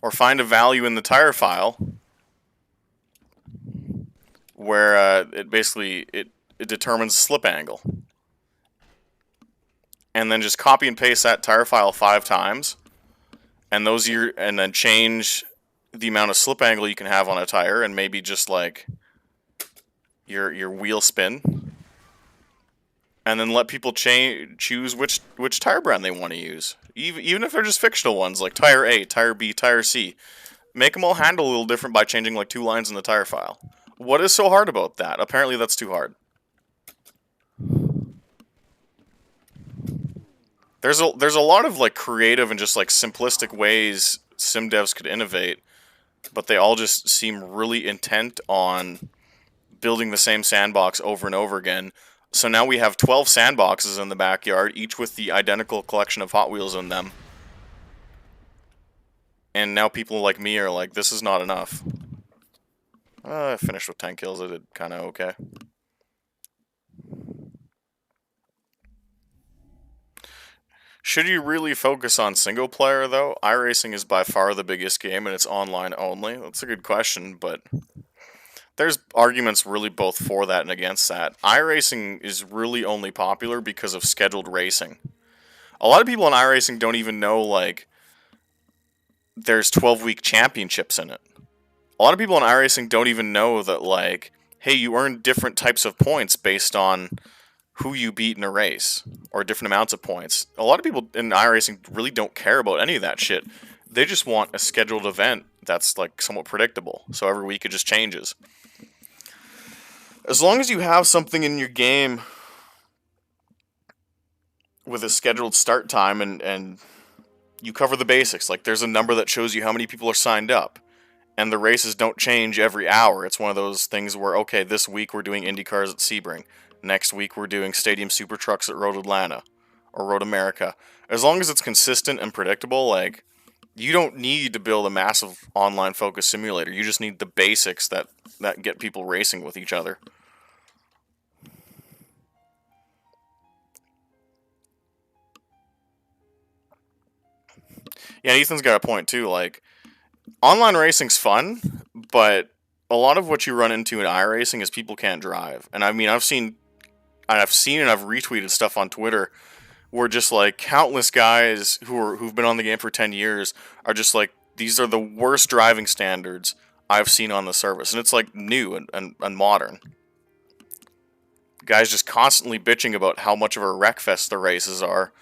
Or find a value in the tire file where it basically determines slip angle. And then just copy and paste that tire file 5 times, and and then change the amount of slip angle you can have on a tire, and maybe just like your wheel spin, and then let people choose which tire brand they want to use, even if they're just fictional ones like tire A, tire B, tire C. Make them all handle a little different by changing like 2 lines in the tire file. What is so hard about that? Apparently that's too hard. There's a lot of like creative and just like simplistic ways sim devs could innovate, but they all just seem really intent on building the same sandbox over and over again. So now we have 12 sandboxes in the backyard, each with the identical collection of Hot Wheels in them. And now people like me are like, this is not enough. I finished with 10 kills. I did kind of okay. Should you really focus on single player, though? iRacing is by far the biggest game, and it's online only. That's a good question, but there's arguments really both for that and against that. iRacing is really only popular because of scheduled racing. A lot of people in iRacing don't even know, like, there's 12-week championships in it. A lot of people in iRacing don't even know that, like, hey, you earn different types of points based on who you beat in a race, or different amounts of points. A lot of people in iRacing really don't care about any of that shit. They just want a scheduled event that's like somewhat predictable, so every week it just changes. As long as you have something in your game with a scheduled start time and you cover the basics, like there's a number that shows you how many people are signed up, and the races don't change every hour. It's one of those things where, okay, this week we're doing Indy cars at Sebring. Next week we're doing Stadium Super Trucks at Road Atlanta or Road America. As long as it's consistent and predictable, like, you don't need to build a massive online focused simulator. You just need the basics that get people racing with each other. Yeah, Ethan's got a point too. Like, online racing's fun, but a lot of what you run into in iRacing is people can't drive. And I mean, I've seen and I've retweeted stuff on Twitter where just like countless guys who've been on the game for 10 years are just like, these are the worst driving standards I've seen on the service. And it's like new and modern. Guys just constantly bitching about how much of a wreckfest the races are.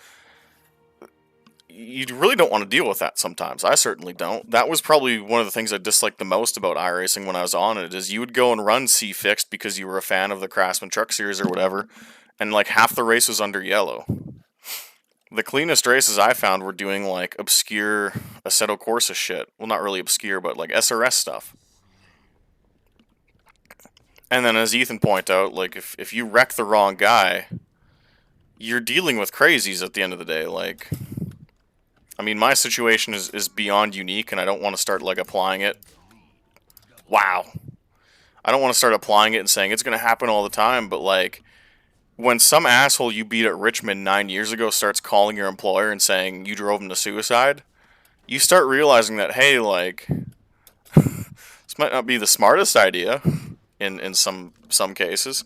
You really don't want to deal with that sometimes. I certainly don't. That was probably one of the things I disliked the most about iRacing when I was on it, is you would go and run C Fixed because you were a fan of the Craftsman Truck Series or whatever, and like half the race was under yellow. The cleanest races I found were doing like obscure Assetto Corsa shit. Well, not really obscure, but like SRS stuff. And then as Ethan pointed out, like if you wreck the wrong guy, you're dealing with crazies at the end of the day. Like, I mean, my situation is beyond unique, and I don't want to start, like, applying it. Wow. I don't want to start applying it and saying it's going to happen all the time, but, like, when some asshole you beat at Richmond 9 years ago starts calling your employer and saying you drove him to suicide, you start realizing that, hey, like, this might not be the smartest idea in some cases.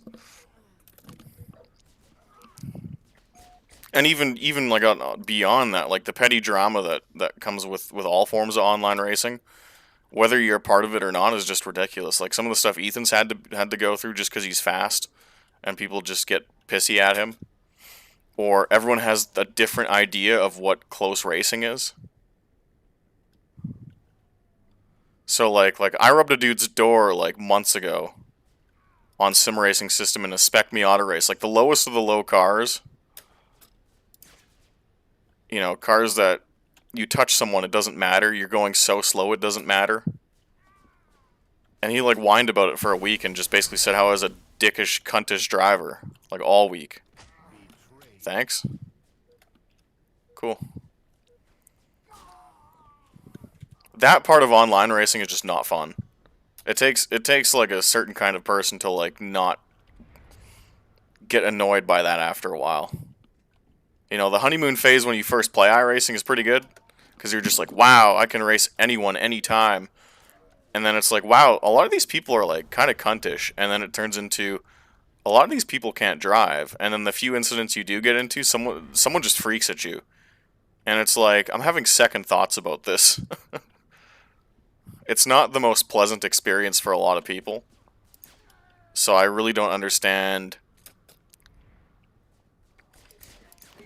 And even like beyond that, like the petty drama that comes with all forms of online racing, whether you're a part of it or not, is just ridiculous. Like some of the stuff Ethan's had to go through just because he's fast, and people just get pissy at him, or everyone has a different idea of what close racing is. So like I rubbed a dude's door like months ago on sim racing system in a Spec Miata race, like the lowest of the low cars. You know, cars that you touch someone, it doesn't matter. You're going so slow, it doesn't matter. And he, like, whined about it for a week and just basically said how I was a dickish, cuntish driver. Like, all week. Thanks. Cool. That part of online racing is just not fun. It takes, like, a certain kind of person to, like, not get annoyed by that after a while. You know, the honeymoon phase when you first play iRacing is pretty good, because you're just like, wow, I can race anyone, anytime. And then it's like, wow, a lot of these people are like kind of cuntish, and then it turns into a lot of these people can't drive, and then the few incidents you do get into, someone just freaks at you. And it's like, I'm having second thoughts about this. It's not the most pleasant experience for a lot of people. So I really don't understand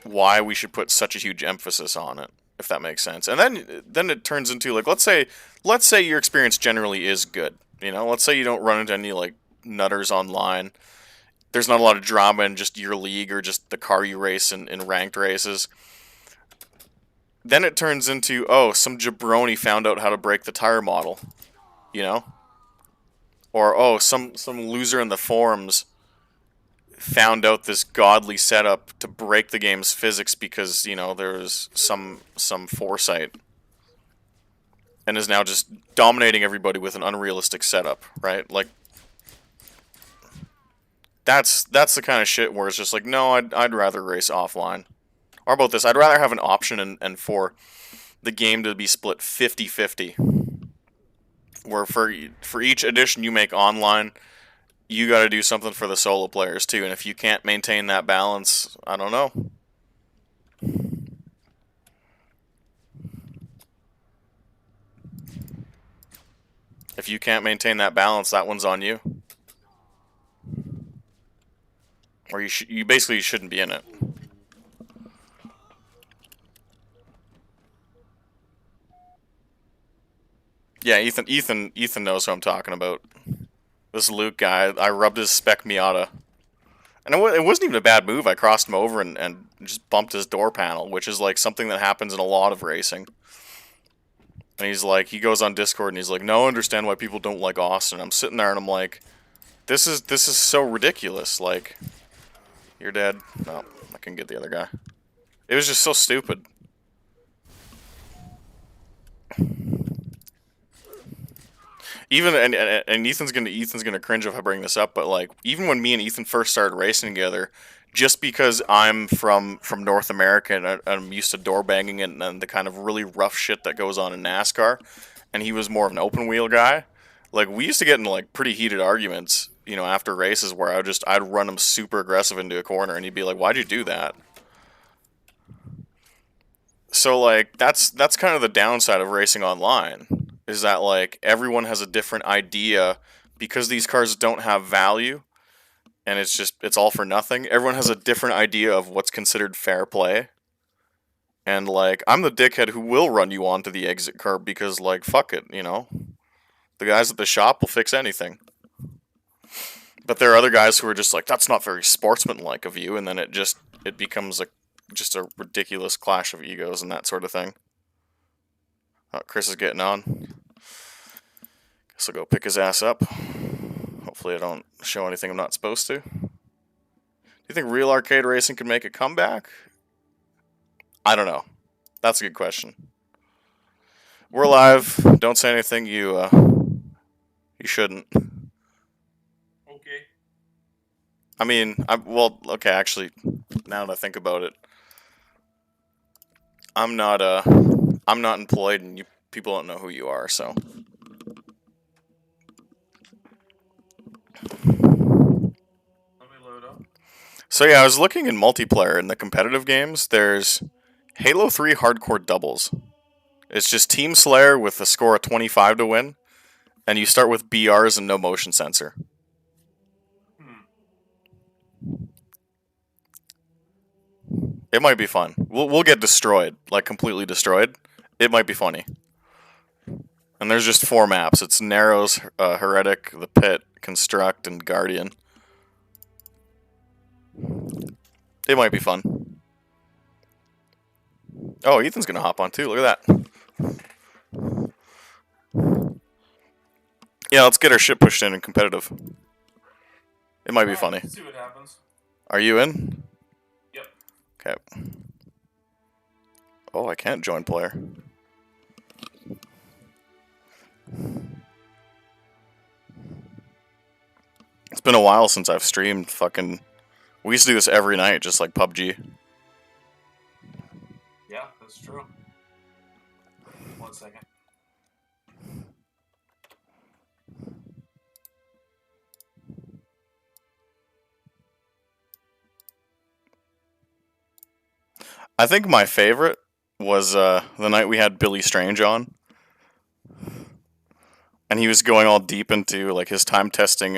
why we should put such a huge emphasis on it, if that makes sense. And then it turns into like, let's say your experience generally is good. You know, let's say you don't run into any like nutters online. There's not a lot of drama in just your league or just the car you race in ranked races. Then it turns into, oh, some jabroni found out how to break the tire model, you know? Or oh, some loser in the forums found out this godly setup to break the game's physics because, you know, there was some foresight and is now just dominating everybody with an unrealistic setup, right? Like that's the kind of shit where it's just like, no, I'd rather race offline. Or about this, I'd rather have an option and for the game to be split 50-50, where for each edition you make online, you got to do something for the solo players too. And if you can't maintain that balance, I don't know. If you can't maintain that balance, that one's on you. Or you basically shouldn't be in it. Yeah, Ethan knows who I'm talking about. This Luke guy, I rubbed his spec Miata. And it wasn't even a bad move. I crossed him over and just bumped his door panel, which is like something that happens in a lot of racing. And he's like, he goes on Discord and he's like, no, I understand why people don't like Austin. I'm sitting there and I'm like, this is so ridiculous. Like, you're dead. No, I can get the other guy. It was just so stupid. Even and Ethan's gonna cringe if I bring this up, but like even when me and Ethan first started racing together, just because I'm from North America and I'm used to door banging and the kind of really rough shit that goes on in NASCAR, and he was more of an open wheel guy, like we used to get into like pretty heated arguments, you know, after races where I'd run him super aggressive into a corner and he'd be like, "Why'd you do that?" So like that's kind of the downside of racing online is that like everyone has a different idea because these cars don't have value and it's all for nothing. Everyone has a different idea of what's considered fair play. And like I'm the dickhead who will run you onto the exit curb because like fuck it, you know. The guys at the shop will fix anything. But there are other guys who are just like that's not very sportsmanlike of you and then it becomes just a ridiculous clash of egos and that sort of thing. Oh, Chris is getting on. Guess I'll go pick his ass up. Hopefully I don't show anything I'm not supposed to. Do you think real arcade racing could make a comeback? I don't know. That's a good question. We're live. Don't say anything you shouldn't. Okay. I mean, well, okay, actually, now that I think about it, I'm not employed and you people don't know who you are, so Let me load up. So yeah, I was looking in multiplayer in the competitive games. There's Halo 3 Hardcore Doubles. It's just Team Slayer with a score of 25 to win, and you start with BRs and no motion sensor. It might be fun. We'll get destroyed, like completely destroyed. It might be funny. And there's just 4 maps. It's Narrows, Heretic, The Pit, Construct, and Guardian. It might be fun. Oh, Ethan's gonna hop on too. Look at that. Yeah, let's get our shit pushed in competitive. It might be funny. Let's see what happens. Are you in? Yep. Okay. Oh, I can't join player. It's been a while since I've streamed fucking... We used to do this every night, just like PUBG. Yeah, that's true. 1 second. I think my favorite was the night we had Billy Strange on, and he was going all deep into like his time testing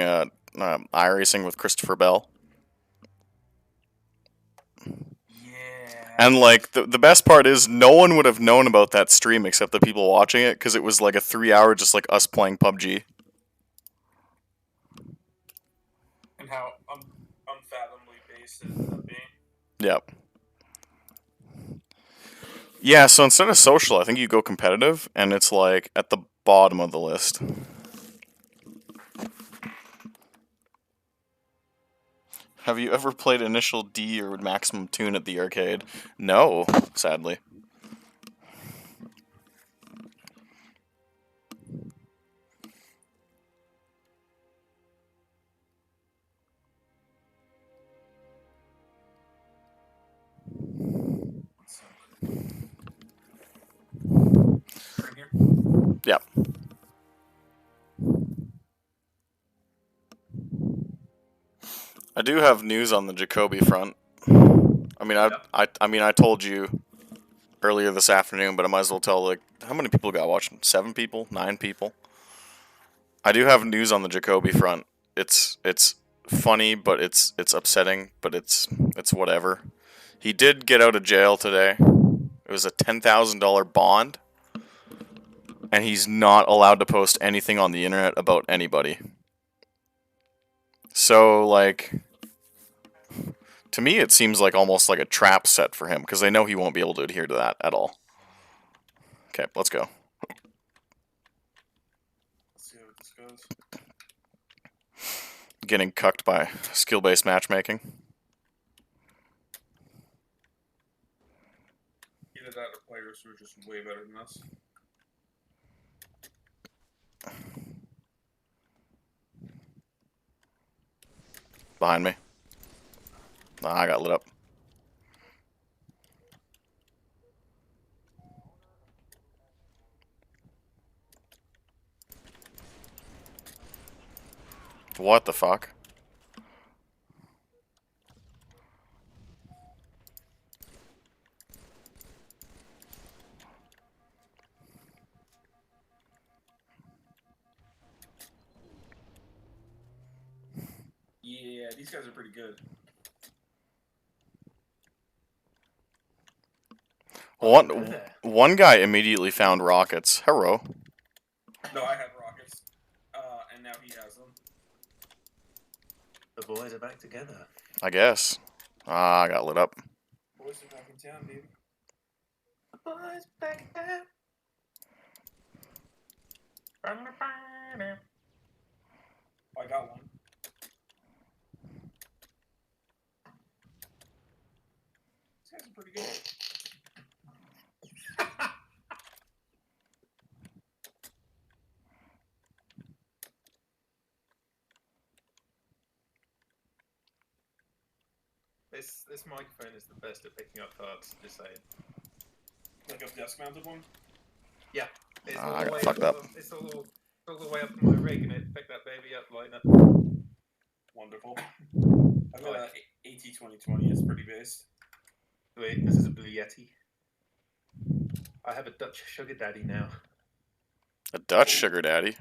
iRacing with Christopher Bell. Yeah. And like the best part is no one would have known about that stream except the people watching it because it was like a 3 hour just like us playing PUBG. And how unfathomably based it ended up being. Yep. Yeah, so instead of social, I think you go competitive, and it's like at the bottom of the list. Have you ever played Initial D or Maximum Tune at the arcade? No, sadly. Right here. Yep. I do have news on the Jacoby front. I mean, I told you earlier this afternoon, but I might as well tell, like, how many people got watching? 7 people? 9 people? I do have news on the Jacoby front. It's funny, but it's upsetting, but it's whatever. He did get out of jail today. It was a $10,000 bond, and he's not allowed to post anything on the internet about anybody. So, like, to me, it seems like almost like a trap set for him, because they know he won't be able to adhere to that at all. Okay, let's go. Let's see how this goes. Getting cucked by skill-based matchmaking. Either that or players who are just way better than us. Behind me. I got lit up. What the fuck? Yeah, these guys are pretty good. One guy immediately found rockets. Hello. No, I had rockets, and now he has them. The boys are back together. I guess. I got lit up. Boys are back in town, baby. The boys back in town. I got one. These guys are pretty good. This microphone is the best at picking up cards, just saying. Like a desk mounted one? Yeah. It's I all the got way fucked up. It's all the way up in my rig and it picked that baby up like that. Wonderful. I've got an AT2020, it's pretty based. Wait, this is a Blue Yeti. I have a Dutch sugar daddy now. A Dutch sugar daddy.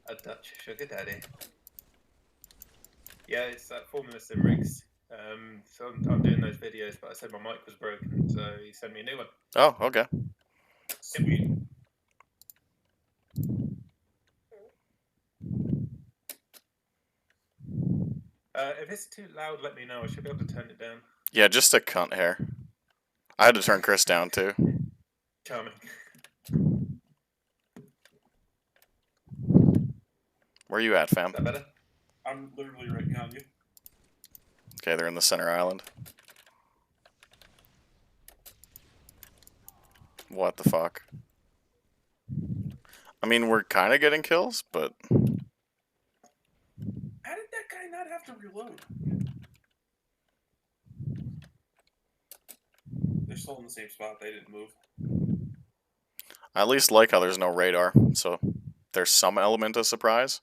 A Dutch sugar daddy. Yeah, it's that Formula Sim rigs. So I'm doing those videos, but I said my mic was broken, so he sent me a new one. Oh, okay. Sweet. If it's too loud, let me know. I should be able to turn it down. Yeah, just a cunt hair. I had to turn Chris down too. Charming. Where you at, fam? Is that better? I'm literally right behind you. Okay, they're in the center island. What the fuck? I mean, we're kind of getting kills, but How did that guy not have to reload? They're still in the same spot. They didn't move. I at least like how there's no radar, so there's some element of surprise.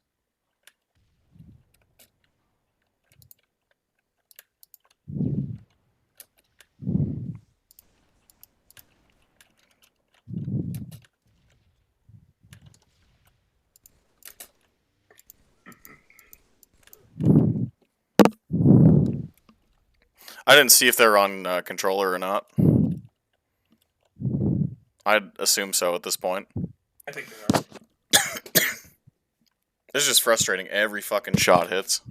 I didn't see if they were on controller or not. I'd assume so at this point. I think they are. It's just frustrating. Every fucking shot hits.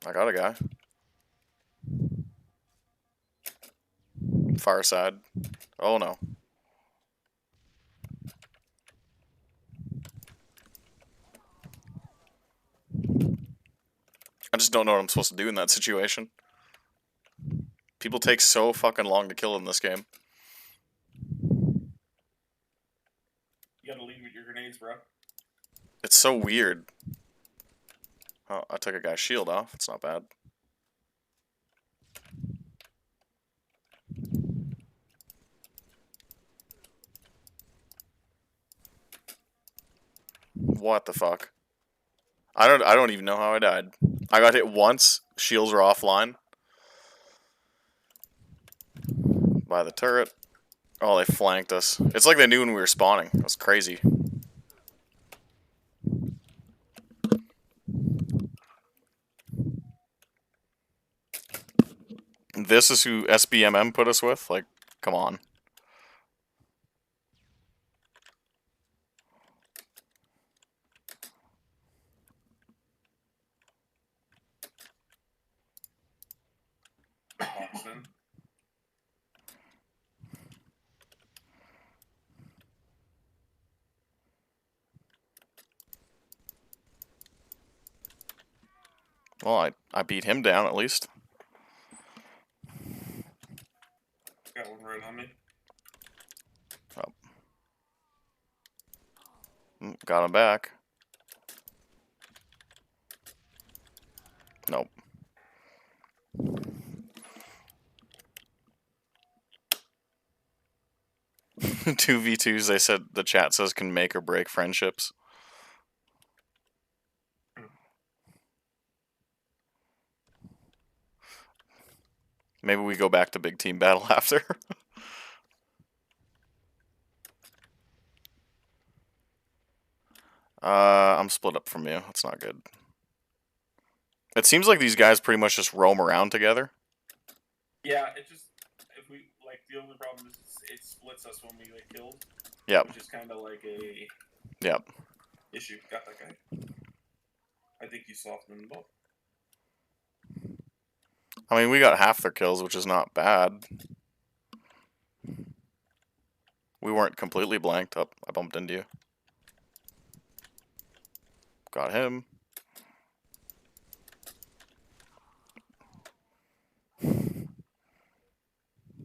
I got a guy. Far side. Oh no. I just don't know what I'm supposed to do in that situation. People take so fucking long to kill in this game. You gotta lead with your grenades, bro. It's so weird. Oh, I took a guy's shield off. It's not bad. What the fuck? I don't even know how I died. I got hit once. Shields are offline. By the turret. Oh, they flanked us. It's like they knew when we were spawning. It was crazy. This is who SBMM put us with? Like, come on. Austin. Well, I beat him down at least. Got one right on me. Got him back. Nope. 2v2s, they said, the chat says, can make or break friendships. Maybe we go back to big team battle after. I'm split up from you. That's not good. It seems like these guys pretty much just roam around together. Yeah, it just if we like the only problem is it splits us when we get killed. Yep. Which is kind of like a Yep. issue. Got that guy. I think you softened them both. I mean, we got half their kills, which is not bad. We weren't completely blanked up. I bumped into you. Got him.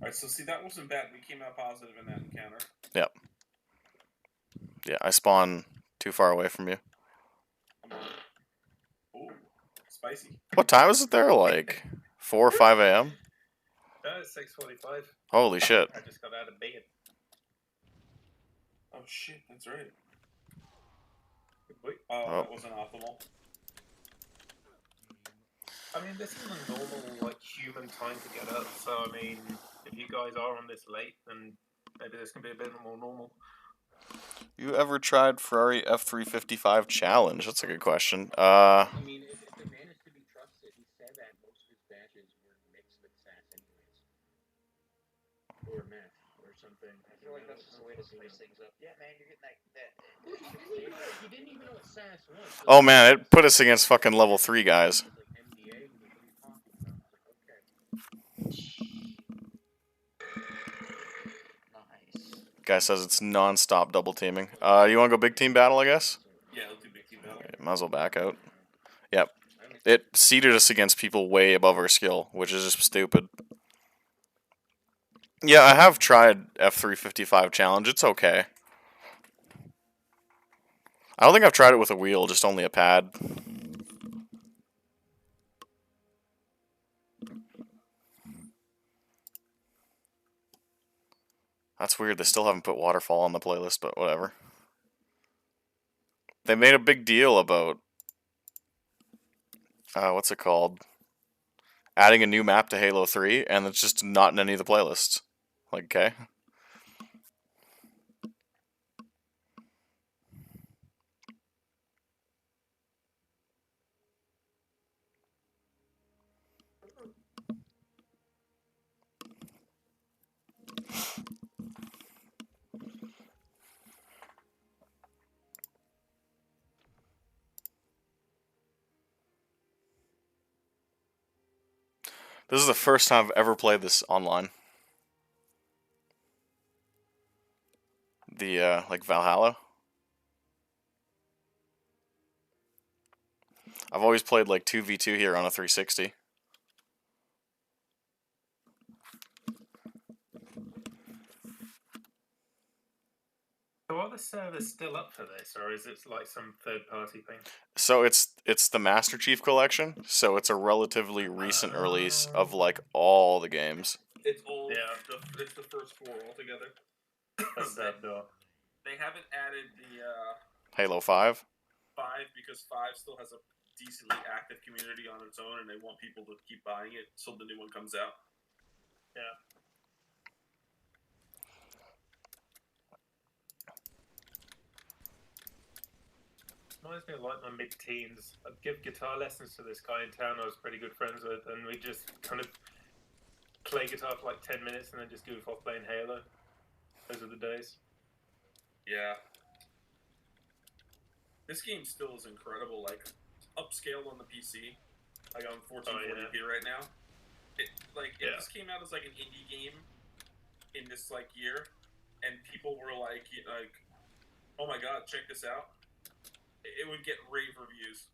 Alright, so see, that wasn't bad. We came out positive in that encounter. Yep. Yeah, I spawn too far away from you. Ooh, spicy. What time is it there? Like 4 or 5 a.m.? It's 6:45. Holy shit. I just got out of bed. Oh shit, that's right. Wait. Oh, Oh. that wasn't optimal. I mean, this is a normal, like, human time to get up. So, I mean, if you guys are on this late, then maybe this can be a bit more normal. You ever tried Ferrari F355 Challenge? That's a good question. I mean, if the man is to be trusted, he said that most of his batches were mixed with sass anyways. Or meth, or something. I feel like that's just a way to spice things up. Yeah, man, you're getting that. He didn't even know what sass was. So Oh man, it put us against fucking level 3 guys. Like MDA, what are you talking about? I was like, Nice. Guy says it's non-stop double teaming. You want to go big team battle, I guess? Yeah, let's do big team battle. Okay, might as well back out. Yep. It seeded us against people way above our skill, which is just stupid. Yeah, I have tried F355 Challenge. It's okay. I don't think I've tried it with a wheel, just only a pad. That's weird. They still haven't put Waterfall on the playlist, but whatever. They made a big deal about what's it called? Adding a new map to Halo 3, and it's just not in any of the playlists. Like, okay. This is the first time I've ever played this online. The like Valhalla. I've always played like 2v2 here on a 360. So are the servers still up for this, or is it like some third-party thing? So it's the Master Chief Collection, so it's a relatively recent release of like all the games. It's all. Yeah. It's the first 4 altogether. That's sad, though. They haven't added the Halo 5. 5 because 5 still has a decently active community on its own, and they want people to keep buying it till the new one comes out. Yeah. Reminds me of like my mid-teens. I'd give guitar lessons to this guy in town I was pretty good friends with, and we just kind of play guitar for like 10 minutes and then just goof off playing Halo. Those are the days. Yeah. This game still is incredible. Like, upscaled on the PC. Like on 1440p right now. If this came out as like an indie game in this like year, and people were like, oh my god, check this out, it would get rave reviews.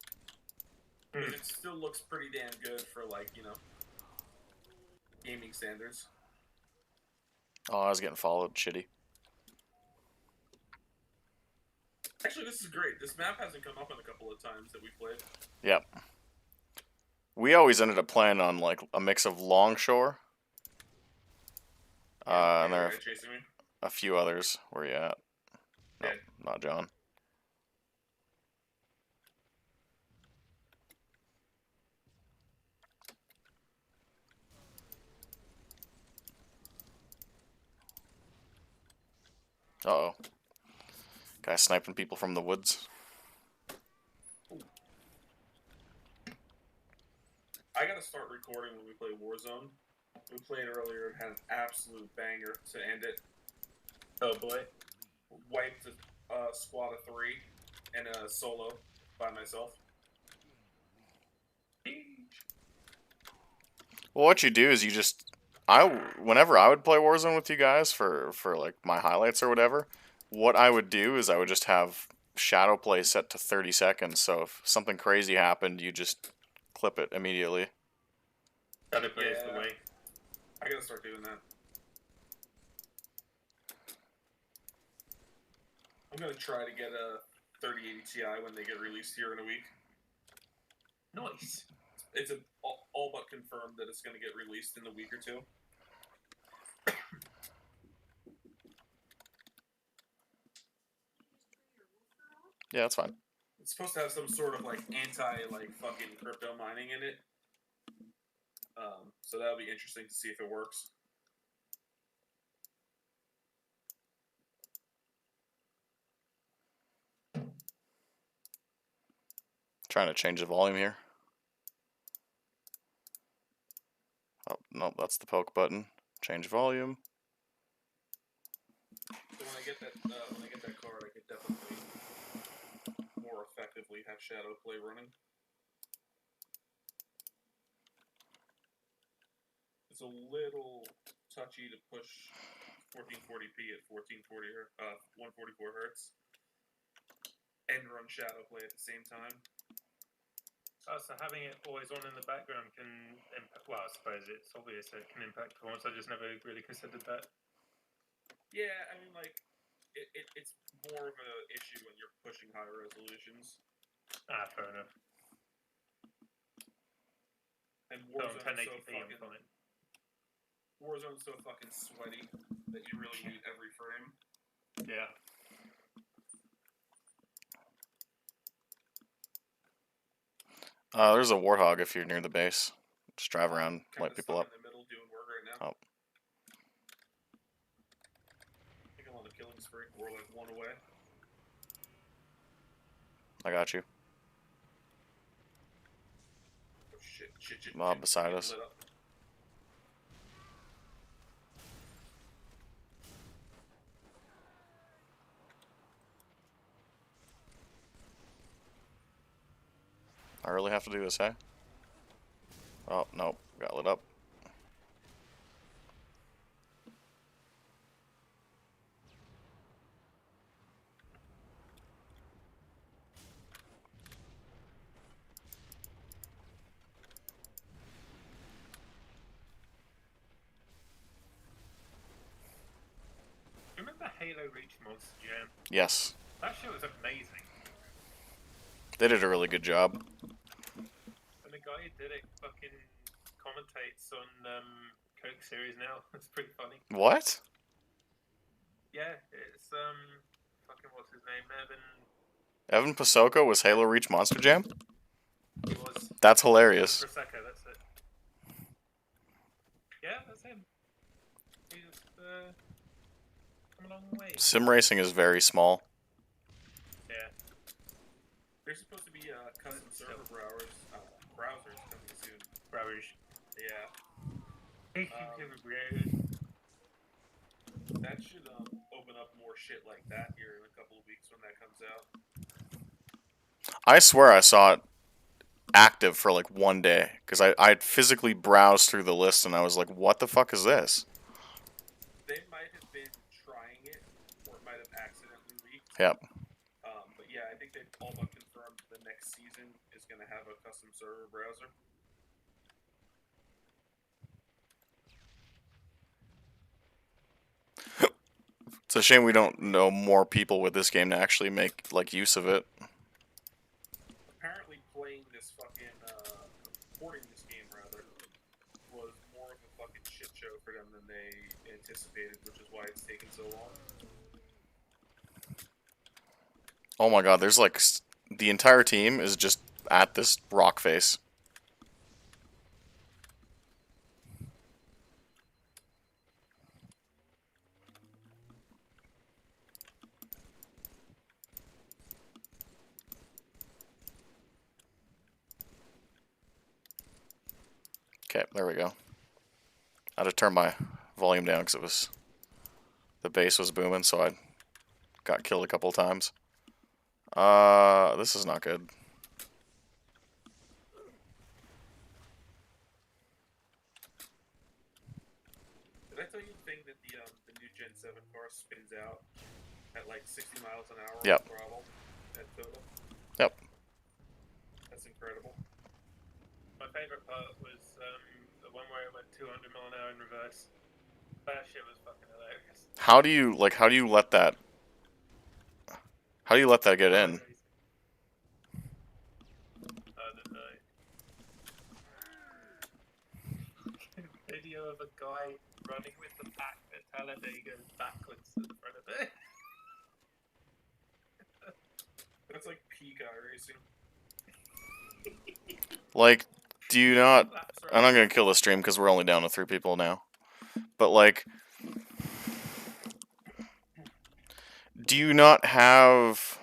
Because it still looks pretty damn good for like, gaming standards. Oh, I was getting followed. Shitty. Actually, this is great. This map hasn't come up in a couple of times that we played. Yep. We always ended up playing on like a mix of Longshore. And there are chasing me. a few others. Where you at? No, Dead. not John. Uh-oh. Guy sniping people from the woods. I gotta start recording when we play Warzone. We played earlier and had an absolute banger to end it. Oh boy. Wiped a squad of 3 and a solo by myself. Well, what you do is you just... whenever I would play Warzone with you guys for like my highlights or whatever, what I would do is I would just have shadow play set to 30 seconds. So if something crazy happened, you just clip it immediately. Shadow play is the Yeah. way. I gotta start doing that. I'm gonna try to get a 3080 Ti when they get released here in a week. Nice. It's all but confirmed that it's gonna get released in a week or 2. Yeah, that's fine. It's supposed to have some sort of like fucking crypto mining in it. So that'll be interesting to see if it works. Trying to change the volume here. Oh, no, that's the poke button. Change volume. So when I get that card, I could definitely more effectively have shadow play running. It's a little touchy to push 1440p at 144 hertz and run shadow play at the same time. Oh, so having it always on in the background can impact, well, I suppose it's obvious it can impact performance. I just never really considered that. Yeah, I mean, like, it's more of an issue when you're pushing higher resolutions. Ah, fair enough. And So on Warzone's 1080p, I'm fine. Warzone's so fucking sweaty that you really need every frame. Yeah. There's a warthog if you're near the base. Just drive around, light people up. In the middle doing work right now. Oh. I think I'm on the killing spree. We're like 1 away. I got you. Oh shit. Mob beside us. Lit up. I really have to do this, eh? Oh, nope. Got lit up. Halo Reach Monster Jam? Yes. That shit was amazing. They did a really good job. And the guy who did it fucking commentates on Coke series now. That's pretty funny. What? Yeah, it's fucking what's his name? Evan Pasoko was Halo Reach Monster Jam? He was. That's hilarious. Prosecco, that's it. Yeah, that's him. He's come a long way. Sim racing is very small. Yeah. There's supposed to be custom server browsers coming soon. Browers. Yeah. That should open up more shit like that here in a couple of weeks when that comes out. I swear I saw it active for like one day. Because I physically browsed through the list and I was like, what the fuck is this? They might have been trying it, or it might have accidentally leaked. Yep. But yeah, I think they've all but confirmed the next season is going to have a custom server browser. It's a shame we don't know more people with this game to actually make like use of it. Apparently playing this fucking, porting this game rather, was more of a fucking shit show for them than they anticipated, which is why it's taken so long. Oh my god, there's like the entire team is just at this rock face. Okay, there we go. I had to turn my volume down because the bass was booming, so I got killed a couple times. This is not good. Did I tell you the thing that the new Gen 7 car spins out at like 60 miles an hour Yep. on throttle at total? Yep. That's incredible. My favorite part was the one where it went 200 mile an hour in reverse. That shit was fucking hilarious. How do you let that? How do you let that get in? I don't know. Video of a guy running with the pack at Talladega goes backwards to the front of it. That's like peak iRacing. Like, do you not? That's I'm right. not gonna kill the stream because we're only down to 3 people now. But like, do you not have